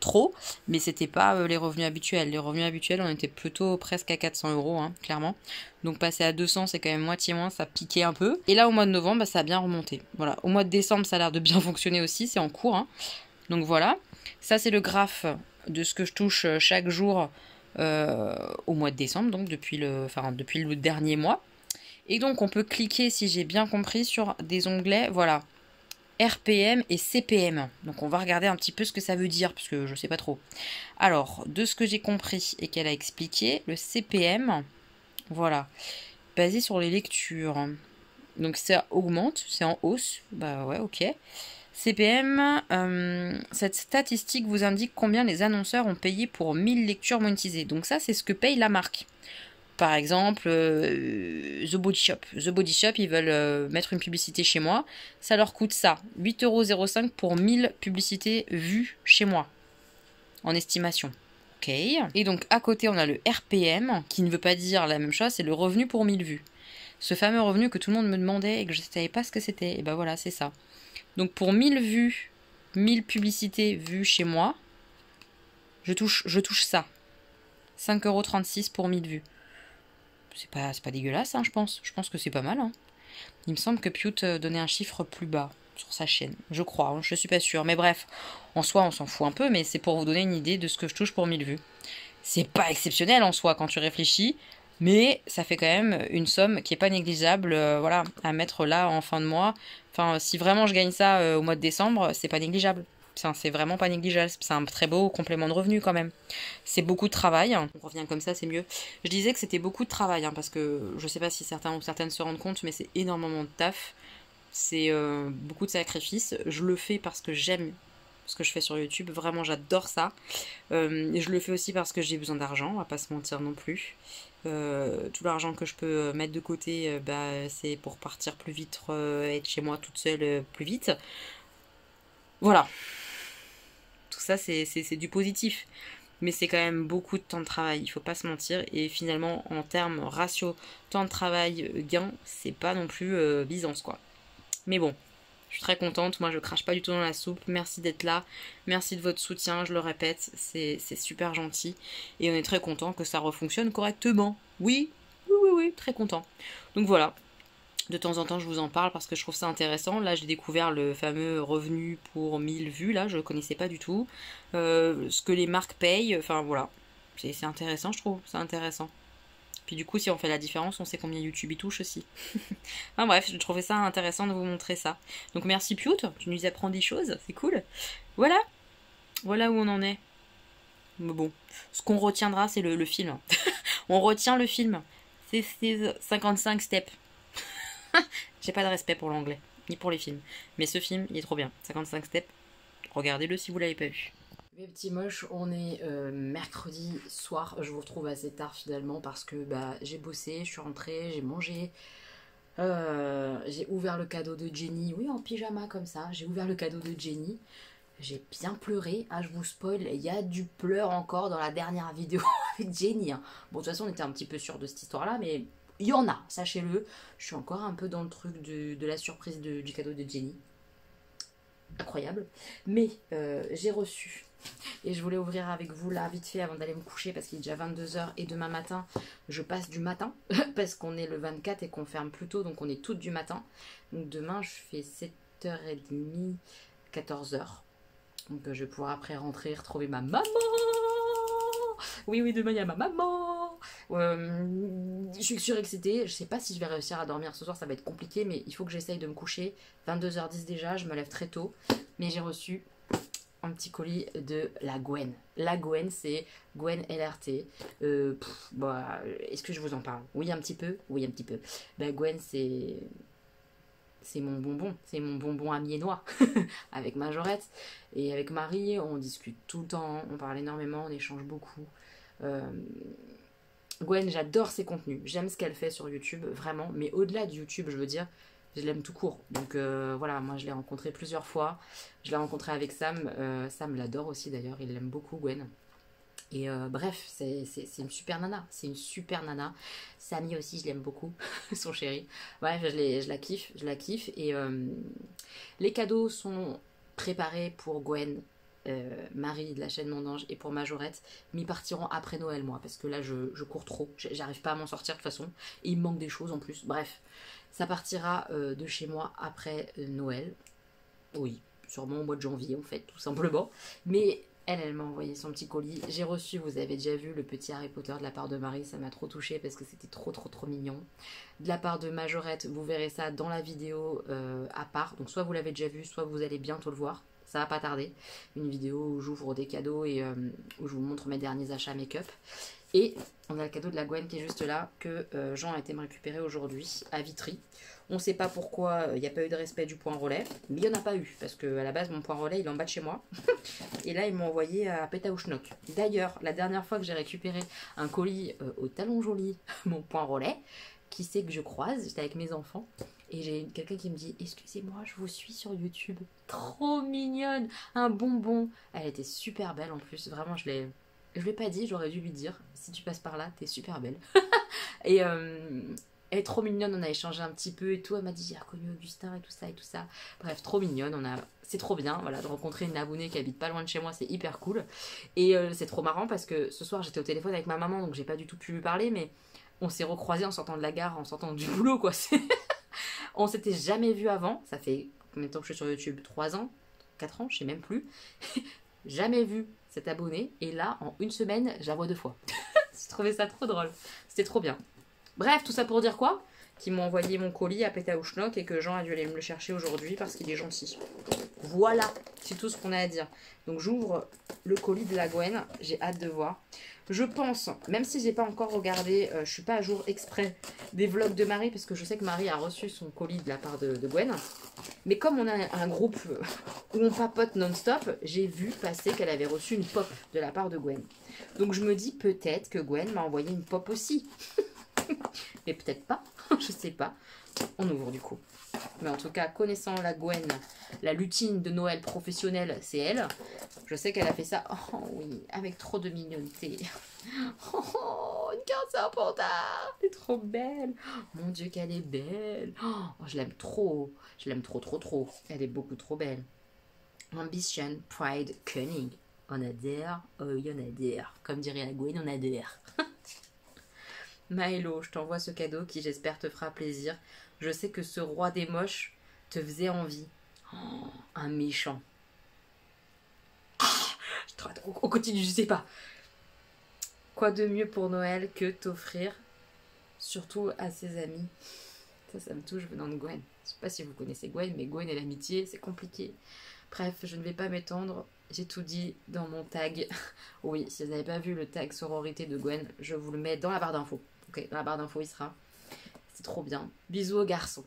A: trop. Mais c'était pas les revenus habituels. Les revenus habituels, on était plutôt presque à 400 €, hein, clairement. Donc, passer à 200, c'est quand même moitié moins. Ça piquait un peu. Et là, au mois de novembre, ça a bien remonté. Voilà. Au mois de décembre, ça a l'air de bien fonctionner aussi. C'est en cours, hein. Donc, voilà. Ça, c'est le graphe de ce que je touche chaque jour au mois de décembre, donc depuis le dernier mois. Et donc on peut cliquer, si j'ai bien compris, sur des onglets, voilà, RPM et CPM. Donc on va regarder un petit peu ce que ça veut dire, parce que je sais pas trop. Alors, de ce que j'ai compris et qu'elle a expliqué, le CPM, voilà, basé sur les lectures. Donc ça augmente, c'est en hausse. Bah ouais, ok. CPM, cette statistique vous indique combien les annonceurs ont payé pour 1000 lectures monétisées. Donc ça, c'est ce que paye la marque. Par exemple, The Body Shop. The Body Shop, ils veulent mettre une publicité chez moi. Ça leur coûte ça, 8,05 € pour 1000 publicités vues chez moi, en estimation. Ok. Et donc, à côté, on a le RPM, qui ne veut pas dire la même chose, c'est le revenu pour 1000 vues. Ce fameux revenu que tout le monde me demandait et que je ne savais pas ce que c'était. Et ben voilà, c'est ça. Donc, pour 1000 vues, 1000 publicités vues chez moi, je touche ça. 5,36 € pour 1000 vues. C'est pas dégueulasse, hein, je pense. Je pense que c'est pas mal. Hein. Il me semble que Pute donnait un chiffre plus bas sur sa chaîne. Je crois, hein, je suis pas sûre. Mais bref, en soi, on s'en fout un peu, mais c'est pour vous donner une idée de ce que je touche pour 1000 vues. C'est pas exceptionnel en soi quand tu réfléchis, mais ça fait quand même une somme qui est pas négligeable, voilà, à mettre là en fin de mois. Enfin, si vraiment je gagne ça au mois de décembre, c'est pas négligeable. C'est vraiment pas négligeable. C'est un très beau complément de revenu quand même. C'est beaucoup de travail. On revient comme ça, c'est mieux. Je disais que c'était beaucoup de travail, hein, parce que je sais pas si certains ou certaines se rendent compte, mais c'est énormément de taf. C'est beaucoup de sacrifices. Je le fais parce que j'aime ce que je fais sur YouTube. Vraiment, j'adore ça. Et je le fais aussi parce que j'ai besoin d'argent, on va pas se mentir non plus. Tout l'argent que je peux mettre de côté, c'est pour partir plus vite, être chez moi toute seule plus vite. Voilà. Tout ça, c'est du positif. Mais c'est quand même beaucoup de temps de travail, il faut pas se mentir. Et finalement, en termes ratio temps de travail gain, c'est pas non plus Byzance, quoi. Mais bon, je suis très contente. Moi, je crache pas du tout dans la soupe. Merci d'être là. Merci de votre soutien, je le répète. C'est super gentil. Et on est très content que ça refonctionne correctement. Oui, très content. Donc voilà. De temps en temps, je vous en parle parce que je trouve ça intéressant. Là, j'ai découvert le fameux revenu pour 1000 vues. Là, je ne connaissais pas du tout. Ce que les marques payent. Enfin, voilà. C'est intéressant, je trouve. C'est intéressant. Puis du coup, si on fait la différence, on sait combien YouTube y touche aussi. Enfin bref, je trouvais ça intéressant de vous montrer ça. Donc merci Pute, tu nous apprends des choses. C'est cool. Voilà. Voilà où on en est. Mais bon. Ce qu'on retiendra, c'est le film. On retient le film. C'est 55 steps. J'ai pas de respect pour l'anglais, ni pour les films. Mais ce film, il est trop bien. 55 steps, regardez-le si vous l'avez pas vu. Mes petits moches, on est mercredi soir. Je vous retrouve assez tard finalement parce que j'ai bossé, je suis rentrée, j'ai mangé. J'ai ouvert le cadeau de Jenny. Oui, en pyjama comme ça. J'ai ouvert le cadeau de Jenny. J'ai bien pleuré. Ah, je vous spoil, il y a du pleur encore dans la dernière vidéo avec Jenny. Hein. Bon, de toute façon, on était un petit peu sûr de cette histoire-là, mais... il y en a, sachez-le. Je suis encore un peu dans le truc de la surprise du cadeau de Jenny. Incroyable. Mais j'ai reçu. Et je voulais ouvrir avec vous là, vite fait, avant d'aller me coucher, parce qu'il est déjà 22h. Et demain matin, je passe du matin. Parce qu'on est le 24 et qu'on ferme plus tôt. Donc on est toutes du matin. Donc demain, je fais 7h30, 14h. Donc je vais pouvoir après rentrer, retrouver ma maman. Oui, demain il y a ma maman. Je suis surexcitée. Je sais pas si je vais réussir à dormir ce soir, ça va être compliqué, mais il faut que j'essaye de me coucher. 22h10 déjà, je me lève très tôt. Mais j'ai reçu un petit colis de la Gwen. La Gwen, c'est Gwen LRT. Est-ce que je vous en parle? Oui, un petit peu. Oui, un petit peu. Gwen, c'est mon bonbon amiénois avec Majorette et avec Marie, on discute tout le temps, on parle énormément, on échange beaucoup. Gwen, j'adore ses contenus, j'aime ce qu'elle fait sur YouTube, vraiment, mais au-delà de YouTube, je veux dire, je l'aime tout court. Donc voilà, moi je l'ai rencontrée plusieurs fois, je l'ai rencontrée avec Sam, Sam l'adore aussi d'ailleurs, il l'aime beaucoup Gwen. Et bref, c'est une super nana. C'est une super nana. Samy aussi, je l'aime beaucoup. Son chéri. Bref, je la kiffe. Et les cadeaux sont préparés pour Gwen, Marie de la chaîne Mon Ange, et pour Majorette. Mais ils partiront après Noël, moi. Parce que là, je cours trop. J'arrive pas à m'en sortir de toute façon. Et il me manque des choses en plus. Bref, ça partira de chez moi après Noël. Oui, sûrement au mois de janvier, en fait, tout simplement. Mais... elle m'a envoyé son petit colis. J'ai reçu, vous avez déjà vu, le petit Harry Potter de la part de Marie. Ça m'a trop touchée parce que c'était trop mignon. De la part de Majorette, vous verrez ça dans la vidéo à part. Donc soit vous l'avez déjà vu, soit vous allez bientôt le voir. Ça va pas tarder. Une vidéo où j'ouvre des cadeaux et où je vous montre mes derniers achats make-up. Et on a le cadeau de la Gwen qui est juste là, que Jean a été me récupérer aujourd'hui à Vitry. On ne sait pas pourquoi il n'y a pas eu de respect du point relais, mais il n'y en a pas eu, parce qu'à la base, mon point relais, il est en bas de chez moi. Et là, ils m'ont envoyé à Pétaouchnok. D'ailleurs, la dernière fois que j'ai récupéré un colis au Talon Joli, mon point relais, qui c'est que je croise, j'étais avec mes enfants, et j'ai quelqu'un qui me dit « Excusez-moi, je vous suis sur YouTube. Trop mignonne, un bonbon !» Elle était super belle en plus, vraiment, je l'ai pas dit, j'aurais dû lui dire « Si tu passes par là, t'es super belle. » Et elle est trop mignonne, on a échangé un petit peu et tout. Elle m'a dit j'ai reconnu Augustin et tout ça et tout ça. Bref, trop mignonne, c'est trop bien voilà, de rencontrer une abonnée qui habite pas loin de chez moi, c'est hyper cool. Et c'est trop marrant parce que ce soir j'étais au téléphone avec ma maman, donc j'ai pas du tout pu lui parler, mais on s'est recroisés en sortant de la gare, en sortant du boulot quoi. On s'était jamais vu avant, ça fait combien de temps que je suis sur YouTube? 3 ans 4 ans, je sais même plus. Jamais vu cette abonnée, et là en une semaine, je la vois 2 fois. J'ai trouvé ça trop drôle, c'était trop bien. Bref, tout ça pour dire quoi? Qu'ils m'ont envoyé mon colis à Pétaouchnok et que Jean a dû aller me le chercher aujourd'hui parce qu'il est gentil. Voilà, c'est tout ce qu'on a à dire. Donc j'ouvre le colis de la Gwen, j'ai hâte de voir. Je pense, même si j'ai pas encore regardé, je suis pas à jour exprès des vlogs de Marie parce que je sais que Marie a reçu son colis de la part de Gwen. Mais comme on a un groupe où on papote non-stop, j'ai vu passer qu'elle avait reçu une pop de la part de Gwen. Donc je me dis peut-être que Gwen m'a envoyé une pop aussi. Mais peut-être pas, je sais pas. On ouvre du coup. Mais en tout cas, connaissant la Gwen, la lutine de Noël professionnelle, c'est elle. Je sais qu'elle a fait ça, oh oui, avec trop de mignonneté. Oh, une carte Serpentard, elle est trop belle. Mon Dieu qu'elle est belle. Oh, je l'aime trop. Je l'aime trop, trop, trop. Elle est beaucoup trop belle. Ambition, pride, cunning. On adhère, oh oui, on adhère. Comme dirait la Gwen, on adhère. Maëlo, je t'envoie ce cadeau qui j'espère te fera plaisir. Je sais que ce roi des moches te faisait envie. Oh, un méchant. On continue, je sais pas. Quoi de mieux pour Noël que t'offrir, surtout à ses amis. Ça me touche venant de Gwen. Je sais pas si vous connaissez Gwen, mais Gwen et l'amitié, c'est compliqué. Bref, je ne vais pas m'étendre. J'ai tout dit dans mon tag. Oui, si vous n'avez pas vu le tag sororité de Gwen, je vous le mets dans la barre d'infos. Ok, dans la barre d'infos, il sera. C'est trop bien. Bisous aux garçons.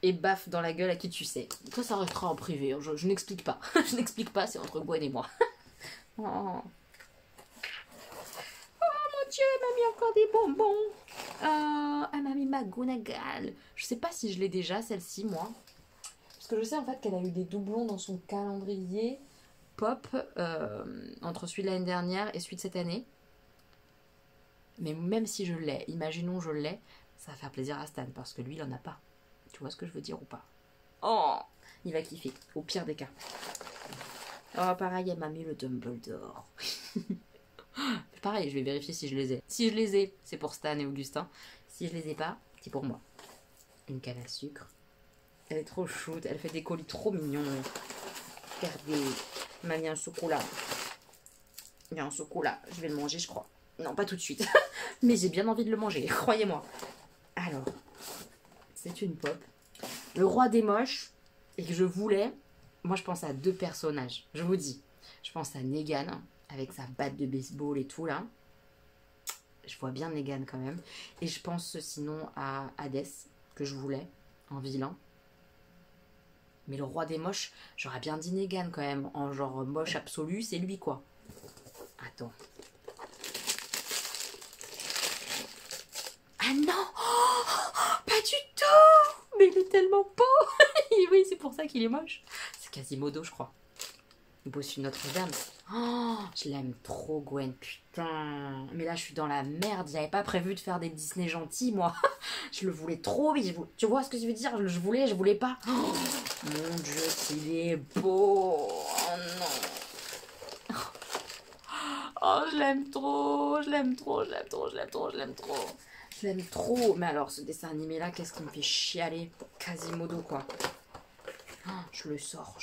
A: Et baffe dans la gueule à qui tu sais. Toi, ça restera en privé. Je n'explique pas. Je n'explique pas, c'est entre Gwen et moi. Oh. Oh mon Dieu, elle m'a mis encore des bonbons. Elle m'a mis McGonagall. Je sais pas si je l'ai déjà, celle-ci, moi. Parce que je sais en fait qu'elle a eu des doublons dans son calendrier pop entre celui de l'année dernière et celui de cette année. Mais même si je l'ai, imaginons je l'ai, ça va faire plaisir à Stan parce que lui il en a pas. Tu vois ce que je veux dire ou pas? Oh, il va kiffer, au pire des cas. Oh pareil, elle m'a mis le Dumbledore. Pareil, je vais vérifier si je les ai. Si je les ai, c'est pour Stan et Augustin. Si je les ai pas, c'est pour moi. Une canne à sucre. Elle est trop chouette, elle fait des colis trop mignons. Regardez, elle m'a mis un chocolat. Il y a un chocolat, je vais le manger je crois. Non, pas tout de suite. Mais j'ai bien envie de le manger, croyez-moi. Alors, c'est une pop. Le roi des moches, et que je voulais... Moi, je pense à 2 personnages. Je vous dis. Je pense à Negan, avec sa batte de baseball et tout, là. Je vois bien Negan, quand même. Et je pense sinon à Hades, que je voulais, en vilain. Mais le roi des moches, j'aurais bien dit Negan, quand même. En genre moche absolu, c'est lui, quoi. Attends. Ah non, oh, pas du tout. Mais il est tellement beau. Oui, c'est pour ça qu'il est moche. C'est Quasimodo, je crois. Bossu Notre-Dame. Oh, je l'aime trop, Gwen. Putain. Mais là, je suis dans la merde. J'avais pas prévu de faire des Disney gentils, moi. Je le voulais trop. Mais tu vois ce que je veux dire? Je voulais pas. Oh, mon Dieu, qu'il est beau. Oh non. Oh, je l'aime trop. Je l'aime trop. Je l'aime trop. Je l'aime trop. Je l'aime trop. Je l'aime trop. Mais alors, ce dessin animé-là, qu'est-ce qui me fait chialer? Quasimodo, quoi. Oh, je le sors.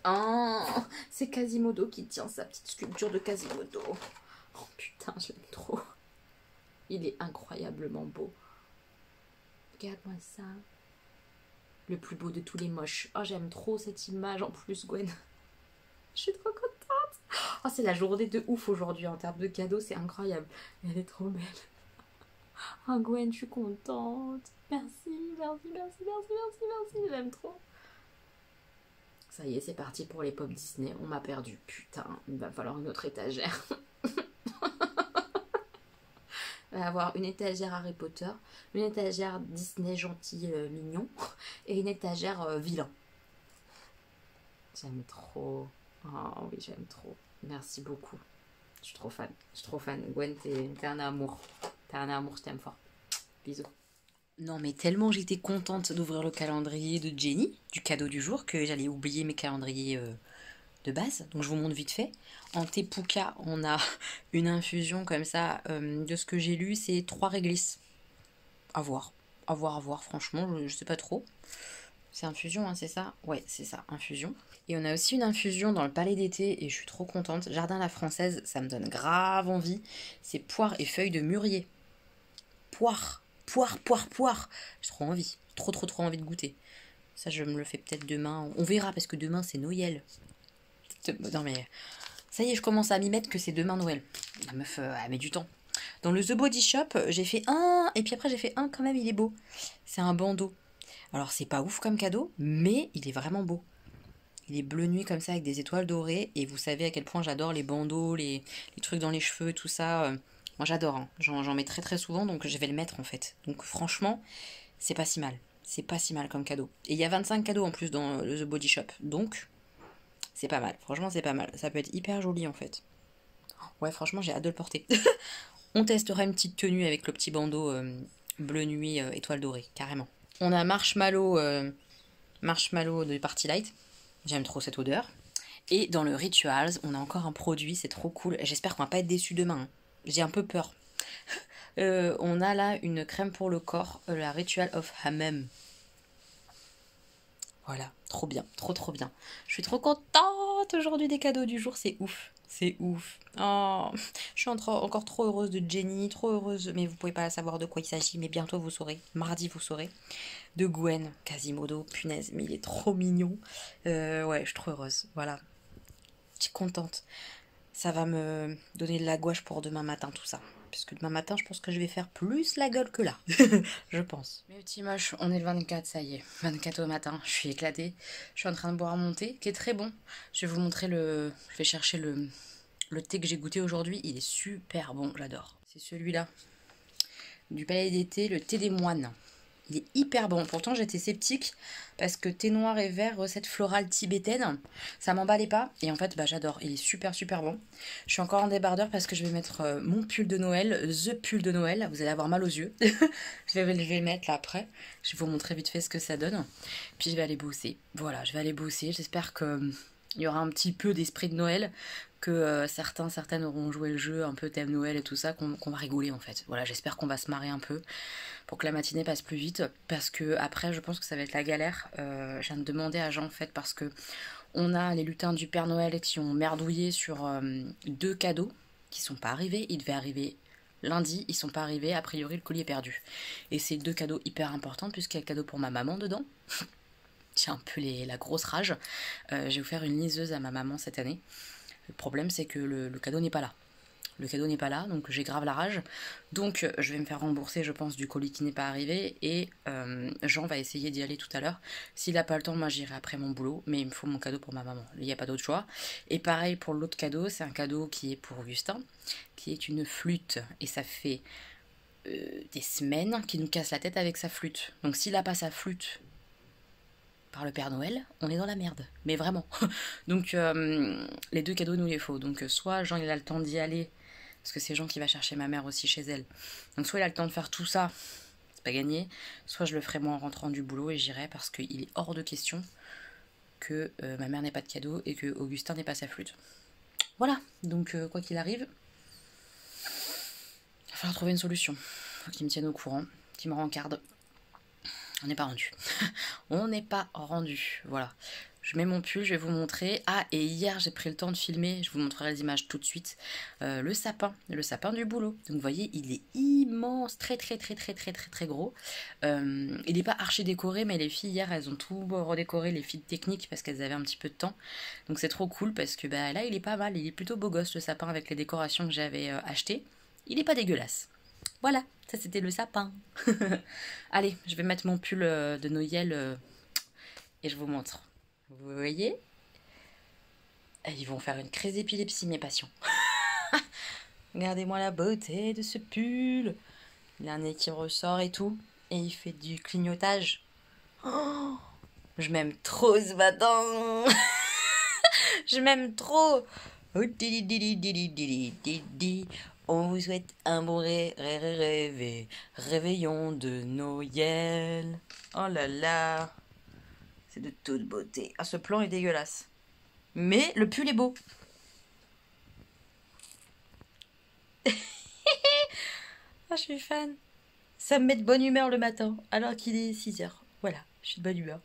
A: Oh, c'est Quasimodo qui tient sa petite sculpture de Quasimodo. Oh putain, je l'aime trop. Il est incroyablement beau. Regarde-moi ça. Le plus beau de tous les moches. Oh, j'aime trop cette image en plus, Gwen. Je suis trop contente. Oh, c'est la journée de ouf aujourd'hui en termes de cadeaux, c'est incroyable. Elle est trop belle. Oh Gwen, je suis contente. Merci, merci, merci, merci, merci, merci. J'aime trop. Ça y est, c'est parti pour les pop Disney. On m'a perdu. Putain, il va falloir une autre étagère. Il va y avoir une étagère Harry Potter, une étagère Disney gentil mignon et une étagère vilain. J'aime trop. Oh oui, j'aime trop. Merci beaucoup. Je suis trop fan. Je suis trop fan. Gwen, t'es un amour. T'es un amour, je t'aime fort. Bisous. Non, mais tellement j'étais contente d'ouvrir le calendrier de Jenny, du cadeau du jour, que j'allais oublier mes calendriers de base. Donc je vous montre vite fait. En Tepuka, on a une infusion comme ça. De ce que j'ai lu, c'est 3 réglisses. À voir. À voir, à voir. Franchement, je sais pas trop. C'est infusion, hein, c'est ça? Ouais, c'est ça, infusion. Et on a aussi une infusion dans le palais d'été et je suis trop contente. Jardin à la française, ça me donne grave envie. C'est poire et feuilles de mûrier. Poire, poire, poire, poire. J'ai trop envie. Trop, trop, trop envie de goûter. Ça, je me le fais peut-être demain. On verra parce que demain, c'est Noël. Non mais... Ça y est, je commence à m'y mettre que c'est demain Noël. La meuf, elle met du temps. Dans le The Body Shop, j'ai fait un... Et puis après, j'ai fait un quand même, il est beau. C'est un bandeau. Alors, c'est pas ouf comme cadeau, mais il est vraiment beau. Il est bleu nuit comme ça avec des étoiles dorées. Et vous savez à quel point j'adore les bandeaux, les trucs dans les cheveux, tout ça. Moi, j'adore. Hein. J'en mets très très souvent, donc je vais le mettre en fait. Donc franchement, c'est pas si mal. C'est pas si mal comme cadeau. Et il y a 25 cadeaux en plus dans le The Body Shop. Donc, c'est pas mal. Franchement, c'est pas mal. Ça peut être hyper joli en fait. Ouais, franchement, j'ai hâte de le porter. On testera une petite tenue avec le petit bandeau bleu nuit étoile dorée, carrément. On a marshmallow de Party Light. J'aime trop cette odeur. Et dans le Rituals, on a encore un produit, c'est trop cool. J'espère qu'on va pas être déçus demain. Hein. J'ai un peu peur. On a là une crème pour le corps, la Ritual of Hammam. Voilà, trop bien, trop trop bien. Je suis trop contente aujourd'hui des cadeaux du jour, c'est ouf. C'est ouf. Oh, je suis encore trop heureuse de Jenny, trop heureuse, mais vous pouvez pas savoir de quoi il s'agit, mais bientôt vous saurez. Mardi vous saurez. De Gwen, Quasimodo, punaise, mais il est trop mignon. Ouais, je suis trop heureuse, voilà. Je suis contente. Ça va me donner de la gouache pour demain matin, tout ça. Parce que demain matin, je pense que je vais faire plus la gueule que là. Je pense. Mes petits moches, on est le 24, ça y est. 24 au matin, je suis éclatée. Je suis en train de boire mon thé, qui est très bon. Je vais vous montrer le... Je vais chercher le thé que j'ai goûté aujourd'hui. Il est super bon, j'adore. C'est celui-là. Du palais d'été, le thé des moines. Il est hyper bon. Pourtant, j'étais sceptique parce que thé noir et vert, recette florale tibétaine, ça m'emballait pas. Et en fait, bah, j'adore. Il est super, super bon. Je suis encore en débardeur parce que je vais mettre mon pull de Noël, the pull de Noël. Vous allez avoir mal aux yeux. je vais le mettre là après. Je vais vous montrer vite fait ce que ça donne. Puis je vais aller bosser. Voilà, je vais aller bosser. J'espère que il y aura un petit peu d'esprit de Noël, que certaines auront joué le jeu un peu thème Noël et tout ça, qu'on va rigoler en fait. Voilà, j'espère qu'on va se marrer un peu pour que la matinée passe plus vite, parce que après je pense que ça va être la galère. Je viens de demander à Jean en fait, parce que on a les lutins du Père Noël qui ont merdouillé sur 2 cadeaux qui sont pas arrivés. Ils devaient arriver lundi, ils sont pas arrivés, a priori le colis est perdu. Et c'est 2 cadeaux hyper importants puisqu'il y a le cadeau pour ma maman dedans. J'ai un peu la grosse rage. J'ai offert une liseuse à ma maman cette année. Le problème, c'est que le cadeau n'est pas là. Le cadeau n'est pas là, donc j'ai grave la rage. Donc je vais me faire rembourser, je pense, du colis qui n'est pas arrivé. Et Jean va essayer d'y aller tout à l'heure. S'il n'a pas le temps, moi j'irai après mon boulot. Mais il me faut mon cadeau pour ma maman. Il n'y a pas d'autre choix. Et pareil pour l'autre cadeau, c'est un cadeau qui est pour Augustin, qui est une flûte. Et ça fait des semaines qu'il nous casse la tête avec sa flûte. Donc s'il n'a pas sa flûte par le Père Noël, on est dans la merde. Mais vraiment. Donc les 2 cadeaux nous les faut. Donc soit Jean il a le temps d'y aller, parce que c'est Jean qui va chercher ma mère aussi chez elle. Donc soit il a le temps de faire tout ça, c'est pas gagné, soit je le ferai moi en rentrant du boulot et j'irai, parce qu'il est hors de question que ma mère n'ait pas de cadeau et que Augustin n'ait pas sa flûte. Voilà, donc quoi qu'il arrive, il va falloir trouver une solution. Faut qu'il me tienne au courant, qu'il me rencarde. On n'est pas rendu. On n'est pas rendu. Voilà. Je mets mon pull, je vais vous montrer. Ah, et hier, j'ai pris le temps de filmer, je vous montrerai les images tout de suite, le sapin du boulot. Donc, vous voyez, il est immense, très gros. Il n'est pas archi décoré, mais les filles, hier, elles ont tout redécoré, les filles techniques, parce qu'elles avaient un petit peu de temps. Donc, c'est trop cool, parce que bah, là, il est pas mal, il est plutôt beau gosse, le sapin, avec les décorations que j'avais achetées. Il n'est pas dégueulasse. Voilà, ça, c'était le sapin. Allez, je vais mettre mon pull de Noël et je vous montre. Vous voyez? Ils vont faire une crise d'épilepsie, mes patients. Regardez-moi la beauté de ce pull. Il a un nez qui ressort et tout. Et il fait du clignotage. Oh, je m'aime trop ce matin. Je m'aime trop. On vous souhaite un bon réveillon de Noël. Oh là là. C'est de toute beauté. Ah, ce plan est dégueulasse. Mais le pull est beau. Ah, je suis fan. Ça me met de bonne humeur le matin, alors qu'il est 6h. Voilà, je suis de bonne humeur.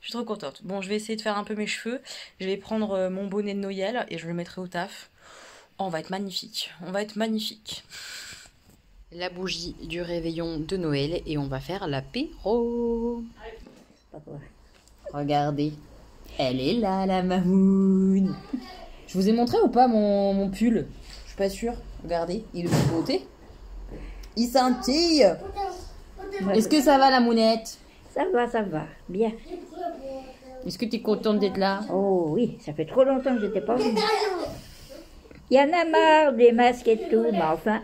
A: Je suis trop contente. Bon, je vais essayer de faire un peu mes cheveux. Je vais prendre mon bonnet de Noël et je le mettrai au taf. Oh, on va être magnifique. On va être magnifique. La bougie du réveillon de Noël et on va faire l'apéro. Regardez, elle est là, la mamoune. Je vous ai montré ou pas mon pull? Je suis pas sûre. Regardez, il est de beauté. Il scintille. Est-ce que ça va, la mounette?
E: Ça va, bien.
A: Est-ce que tu es contente d'être là?
E: Oh oui, ça fait trop longtemps que j'étais pas venue. Il y en a marre des masques et tout, mais enfin,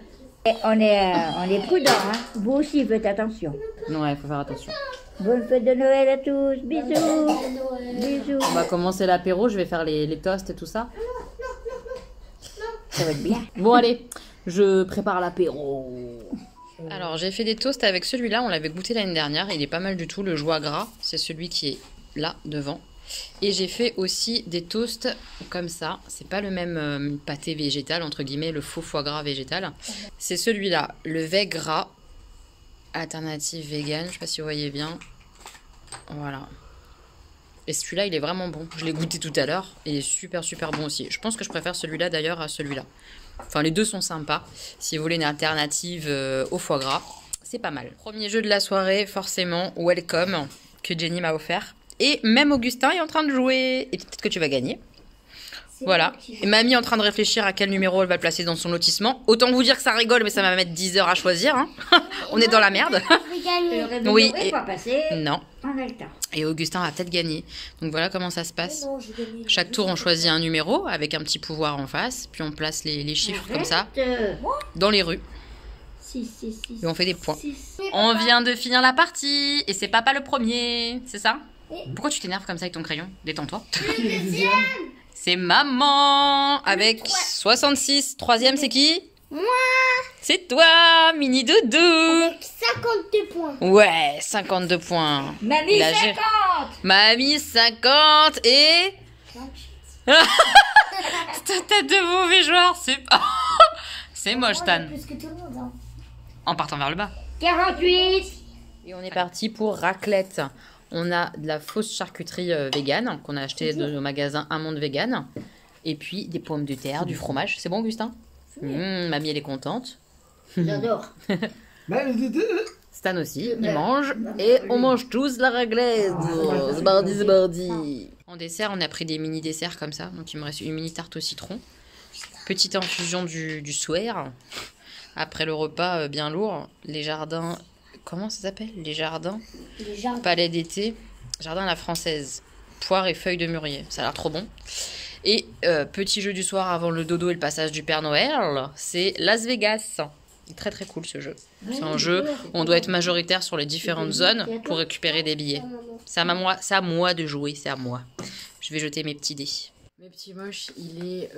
E: on est prudents, hein. Vous aussi, faites attention.
A: Non, il faut faire attention.
E: Bonne fête de Noël à tous, bisous. Bisous.
A: On va commencer l'apéro, je vais faire les toasts et tout ça.
E: Ça va être bien.
A: Bon, allez, je prépare l'apéro. Alors, j'ai fait des toasts avec celui-là, on l'avait goûté l'année dernière, il est pas mal du tout, le joie gras, c'est celui qui est là, devant. Et j'ai fait aussi des toasts comme ça, c'est pas le même pâté végétal, entre guillemets, le faux foie gras végétal. C'est celui-là, le veg gras, alternative vegan, je sais pas si vous voyez bien. Voilà. Et celui-là, il est vraiment bon. Je l'ai goûté tout à l'heure. Il est super bon aussi. Je pense que je préfère celui-là d'ailleurs à celui-là. Enfin, les deux sont sympas. Si vous voulez une alternative au foie gras, c'est pas mal. Premier jeu de la soirée, forcément, Welcome, que Jenny m'a offert. Et même Augustin est en train de jouer. Et peut-être que tu vas gagner. Voilà. Et mamie est en train de réfléchir à quel numéro elle va le placer dans son lotissement. Autant vous dire que ça rigole, mais ça va mettre 10 heures à choisir. Hein. On est dans la merde. Oui. Et...
E: pas passer.
A: Non.
E: On a le temps.
A: Et Augustin va peut-être gagner. Donc voilà comment ça se passe. Chaque tour, on choisit un numéro avec un petit pouvoir en face. Puis on place les chiffres comme ça dans les rues.
E: 6.
A: Et on fait des points. On vient de finir la partie. Et c'est papa le premier. C'est ça? Pourquoi tu t'énerves comme ça avec ton crayon? Détends-toi. C'est maman avec 66. Troisième, c'est qui?
B: Moi.
A: C'est toi, mini doudou.
B: Avec 52 points.
A: Ouais, 52 points.
E: Mamie, 50.
A: Mamie, 50 et... Cette tête de mauvais joueur, c'est... c'est moche, Tan.
B: Plus que tout le monde, hein.
A: En partant vers le bas.
E: 48.
A: Et on est parti pour raclette. On a de la fausse charcuterie végane qu'on a acheté au magasin Un Monde Vegan. Et puis des pommes de terre, du fromage. C'est bon, Augustin? Mamie, elle est contente.
E: J'adore.
A: Stan aussi, il mange. Et on mange tous la raclette. C'est bardi. En dessert, on a pris des mini desserts comme ça. Donc il me reste une mini tarte au citron. Petite infusion du soir. Après le repas bien lourd. Les jardins... Comment ça s'appelle? Les jardins Palais d'été. Jardin à la française. Poire et feuilles de mûrier. Ça a l'air trop bon. Et petit jeu du soir avant le dodo et le passage du Père Noël. C'est Las Vegas. Très cool ce jeu. C'est un jeu où on doit être majoritaire sur les différentes zones pour récupérer des billets. C'est à moi de jouer. C'est à moi. Je vais jeter mes petits dés. Mes petits moches, il est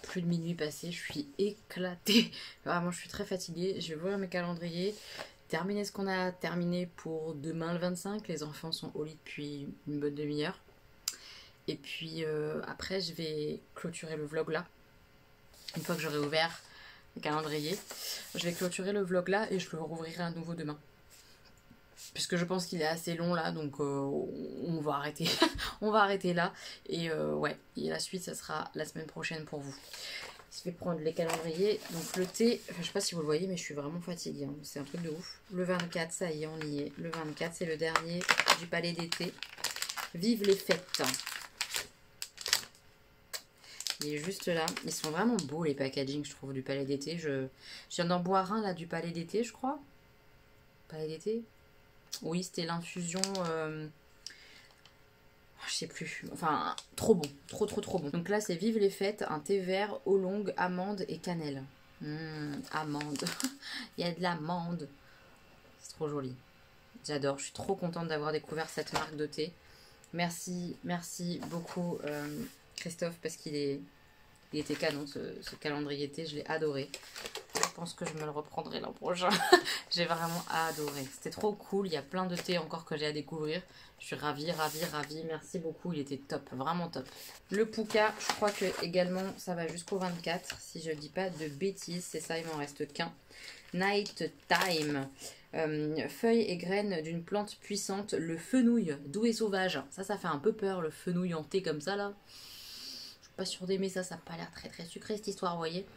A: plus de minuit passé. Je suis éclatée. Vraiment, je suis très fatiguée. Je vais voir mes calendriers. Terminer ce qu'on a terminé pour demain le 25. Les enfants sont au lit depuis une bonne demi-heure. Et puis après, je vais clôturer le vlog là. Une fois que j'aurai ouvert le calendrier, je vais clôturer le vlog là et je le rouvrirai à nouveau demain. puisque je pense qu'il est assez long là, donc on va arrêter. On va arrêter là. Et ouais, et la suite, ça sera la semaine prochaine pour vous. Je vais prendre les calendriers. Donc le thé, enfin, je sais pas si vous le voyez, mais je suis vraiment fatiguée. Hein. C'est un truc de ouf. Le 24, ça y est, on y est. Le 24, c'est le dernier du palais d'été. Vive les fêtes. Il est juste là. Ils sont vraiment beaux les packaging, je trouve, du palais d'été. Je viens d'en boire un là du palais d'été, je crois. Palais d'été. Oui, c'était l'infusion. Je sais plus. Enfin, trop bon. Trop bon. Donc là, c'est Vive les fêtes. Un thé vert, eau longue, amande et cannelle. Amande. Il y a de l'amande. C'est trop joli. J'adore. Je suis trop contente d'avoir découvert cette marque de thé. Merci beaucoup Christophe, parce il était canon ce calendrier thé, je l'ai adoré. Je pense que je me le reprendrai l'an prochain. J'ai vraiment adoré. C'était trop cool, il y a plein de thé encore que j'ai à découvrir. Je suis ravie. Merci beaucoup, il était top, vraiment top. Le Pouka, je crois que également ça va jusqu'au 24, si je dis pas de bêtises, c'est ça, il m'en reste qu'un. Night Time. Feuilles et graines d'une plante puissante, le fenouil, doux et sauvage. Ça fait un peu peur, le fenouil en thé comme ça là. Je suis pas sûre d'aimer ça, ça n'a pas l'air très sucré cette histoire, vous voyez.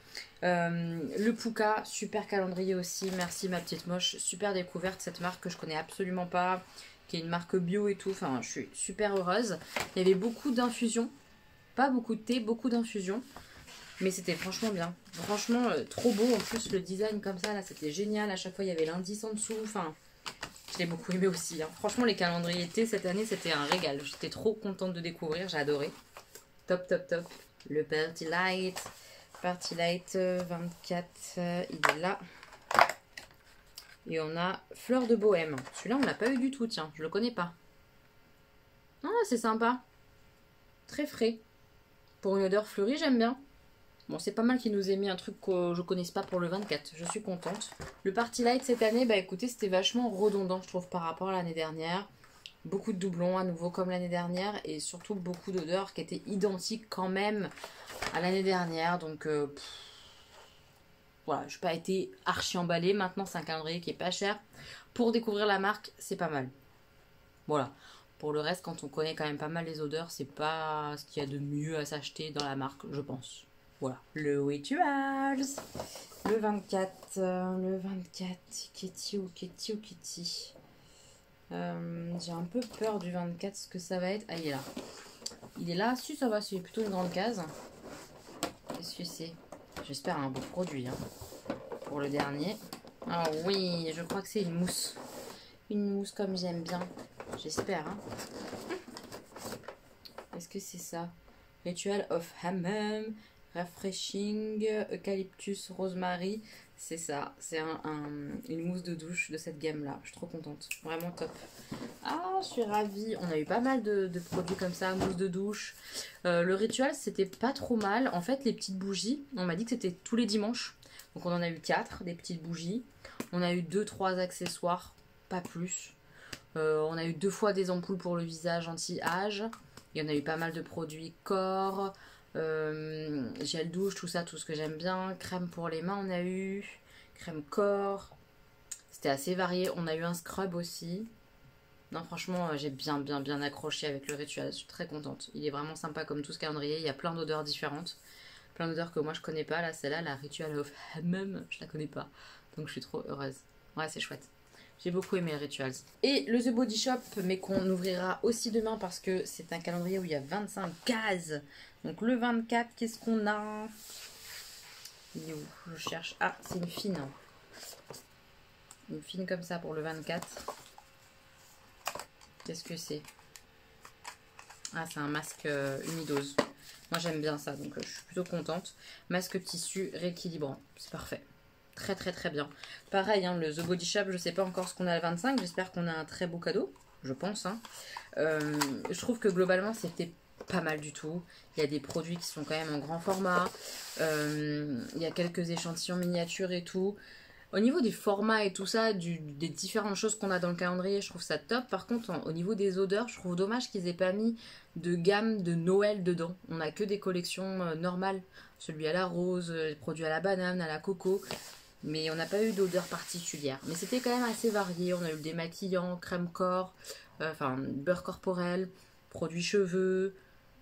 A: Le Pouka, super calendrier aussi, merci ma petite moche, super découverte cette marque que je connais absolument pas, qui est une marque bio et tout, enfin je suis super heureuse. Il y avait beaucoup d'infusions, pas beaucoup de thé, beaucoup d'infusions. Mais c'était franchement bien. Franchement, trop beau. En plus, le design comme ça, là, c'était génial. À chaque fois, il y avait l'indice en dessous. Enfin, je l'ai beaucoup aimé aussi. Hein. Franchement, les calendriers thé cette année, c'était un régal. J'étais trop contente de découvrir. J'ai adoré. Top. Le Party Light. Party Light 24. Il est là. Et on a Fleur de Bohème. Celui-là, on l'a pas eu du tout. Tiens, je le connais pas. Ah, c'est sympa. Très frais. Pour une odeur fleurie, j'aime bien. Bon, c'est pas mal qu'il nous ait mis un truc que je connaisse pas pour le 24. Je suis contente. Le Party Light cette année, bah écoutez, c'était vachement redondant, je trouve, par rapport à l'année dernière. Beaucoup de doublons à nouveau comme l'année dernière. Et surtout beaucoup d'odeurs qui étaient identiques quand même à l'année dernière. Donc, voilà, je n'ai pas été archi emballée. Maintenant, c'est un calendrier qui est pas cher. Pour découvrir la marque, c'est pas mal. Voilà. Pour le reste, quand on connaît quand même pas mal les odeurs, c'est pas ce qu'il y a de mieux à s'acheter dans la marque, je pense. Voilà, le Rituals, le 24, Kitty. J'ai un peu peur du 24, ce que ça va être. Ah, il est là. Il est là, si ça va, c'est plutôt une grande case. Qu'est-ce que c'est? J'espère un beau produit hein, pour le dernier. Ah oui, je crois que c'est une mousse. Une mousse comme j'aime bien. J'espère. Hein. Est-ce que c'est ça? Ritual of Hammam. Refreshing, Eucalyptus, Rosemary, c'est ça, c'est une mousse de douche de cette gamme là, je suis trop contente, vraiment top. Ah, je suis ravie, on a eu pas mal de produits comme ça, mousse de douche. Le Ritual c'était pas trop mal, en fait les petites bougies, on m'a dit que c'était tous les dimanches, donc on en a eu 4, des petites bougies, on a eu 2-3 accessoires, pas plus. On a eu 2 fois des ampoules pour le visage anti-âge, il y en a eu pas mal de produits corps, gel douche, tout ça, tout ce que j'aime bien. Crème pour les mains, on a eu. Crème corps. C'était assez varié. On a eu un scrub aussi. Non, franchement, j'ai bien accroché avec le Ritual. Je suis très contente. Il est vraiment sympa comme tout ce calendrier. Il y a plein d'odeurs différentes. Plein d'odeurs que moi je connais pas. Là, celle-là, la Ritual of Hammam, je la connais pas. Donc je suis trop heureuse. Ouais, c'est chouette. J'ai beaucoup aimé les Rituals. Et le The Body Shop, mais qu'on ouvrira aussi demain parce que c'est un calendrier où il y a 25 cases. Donc le 24, qu'est-ce qu'on a? Il est où? Je cherche. Ah, c'est une fine. Une fine comme ça pour le 24. Qu'est-ce que c'est? Ah, c'est un masque humidose. Moi, j'aime bien ça, donc je suis plutôt contente. Masque tissu rééquilibrant. C'est parfait. Très bien. Pareil, hein, le The Body Shop, je sais pas encore ce qu'on a le 25. J'espère qu'on a un très beau cadeau. Je pense. Hein. Je trouve que globalement, c'était pas mal du tout. Il y a des produits qui sont quand même en grand format. Il y a quelques échantillons miniatures et tout. Au niveau des formats et tout ça, des différentes choses qu'on a dans le calendrier, je trouve ça top. Par contre, au niveau des odeurs, je trouve dommage qu'ils aient pas mis de gamme de Noël dedans. On a que des collections normales. Celui à la rose, les produits à la banane, à la coco. Mais on n'a pas eu d'odeur particulière. Mais c'était quand même assez varié. On a eu le démaquillant, crème corps, enfin beurre corporel, produits cheveux.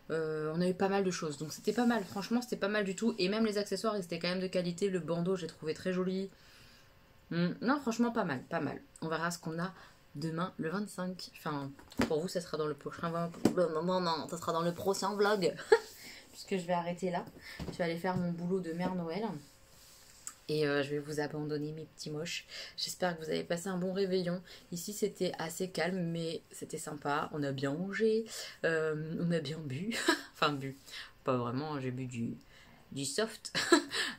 A: On a eu pas mal de choses. Donc c'était pas mal. Franchement, c'était pas mal du tout. Et même les accessoires, ils étaient quand même de qualité. Le bandeau, j'ai trouvé très joli. Non, franchement, pas mal, pas mal. On verra ce qu'on a demain, le 25. Enfin, pour vous, ça sera dans le prochain... Non, ça sera dans le prochain vlog. Puisque je vais arrêter là. Je vais aller faire mon boulot de mère Noël. Et je vais vous abandonner mes petits moches. J'espère que vous avez passé un bon réveillon. Ici c'était assez calme mais c'était sympa. On a bien mangé, on a bien bu. Enfin bu, pas vraiment, j'ai bu du soft.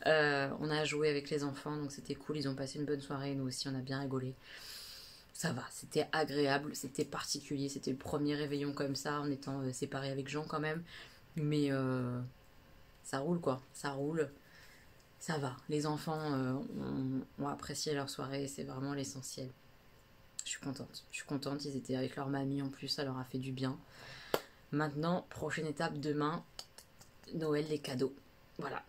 A: On a joué avec les enfants donc c'était cool. Ils ont passé une bonne soirée, nous aussi on a bien rigolé. Ça va, c'était agréable, c'était particulier. C'était le premier réveillon comme ça en étant séparés avec Jean quand même. Mais ça roule quoi, ça roule. Ça va, les enfants ont apprécié leur soirée, c'est vraiment l'essentiel. Je suis contente, ils étaient avec leur mamie en plus, ça leur a fait du bien. Maintenant, prochaine étape demain, Noël, les cadeaux. Voilà.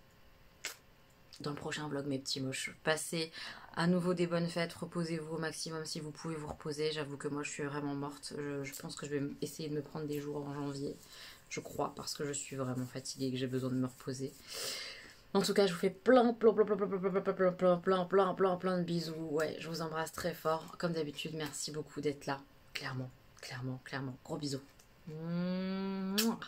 A: Dans le prochain vlog, mes petits moches. Passez à nouveau des bonnes fêtes, reposez-vous au maximum si vous pouvez vous reposer. J'avoue que moi je suis vraiment morte, je pense que je vais essayer de me prendre des jours en janvier. Je crois, parce que je suis vraiment fatiguée et que j'ai besoin de me reposer. En tout cas, je vous fais plein de bisous. Ouais, je vous embrasse très fort. Comme d'habitude, merci beaucoup d'être là. Clairement. Gros bisous. Mouah.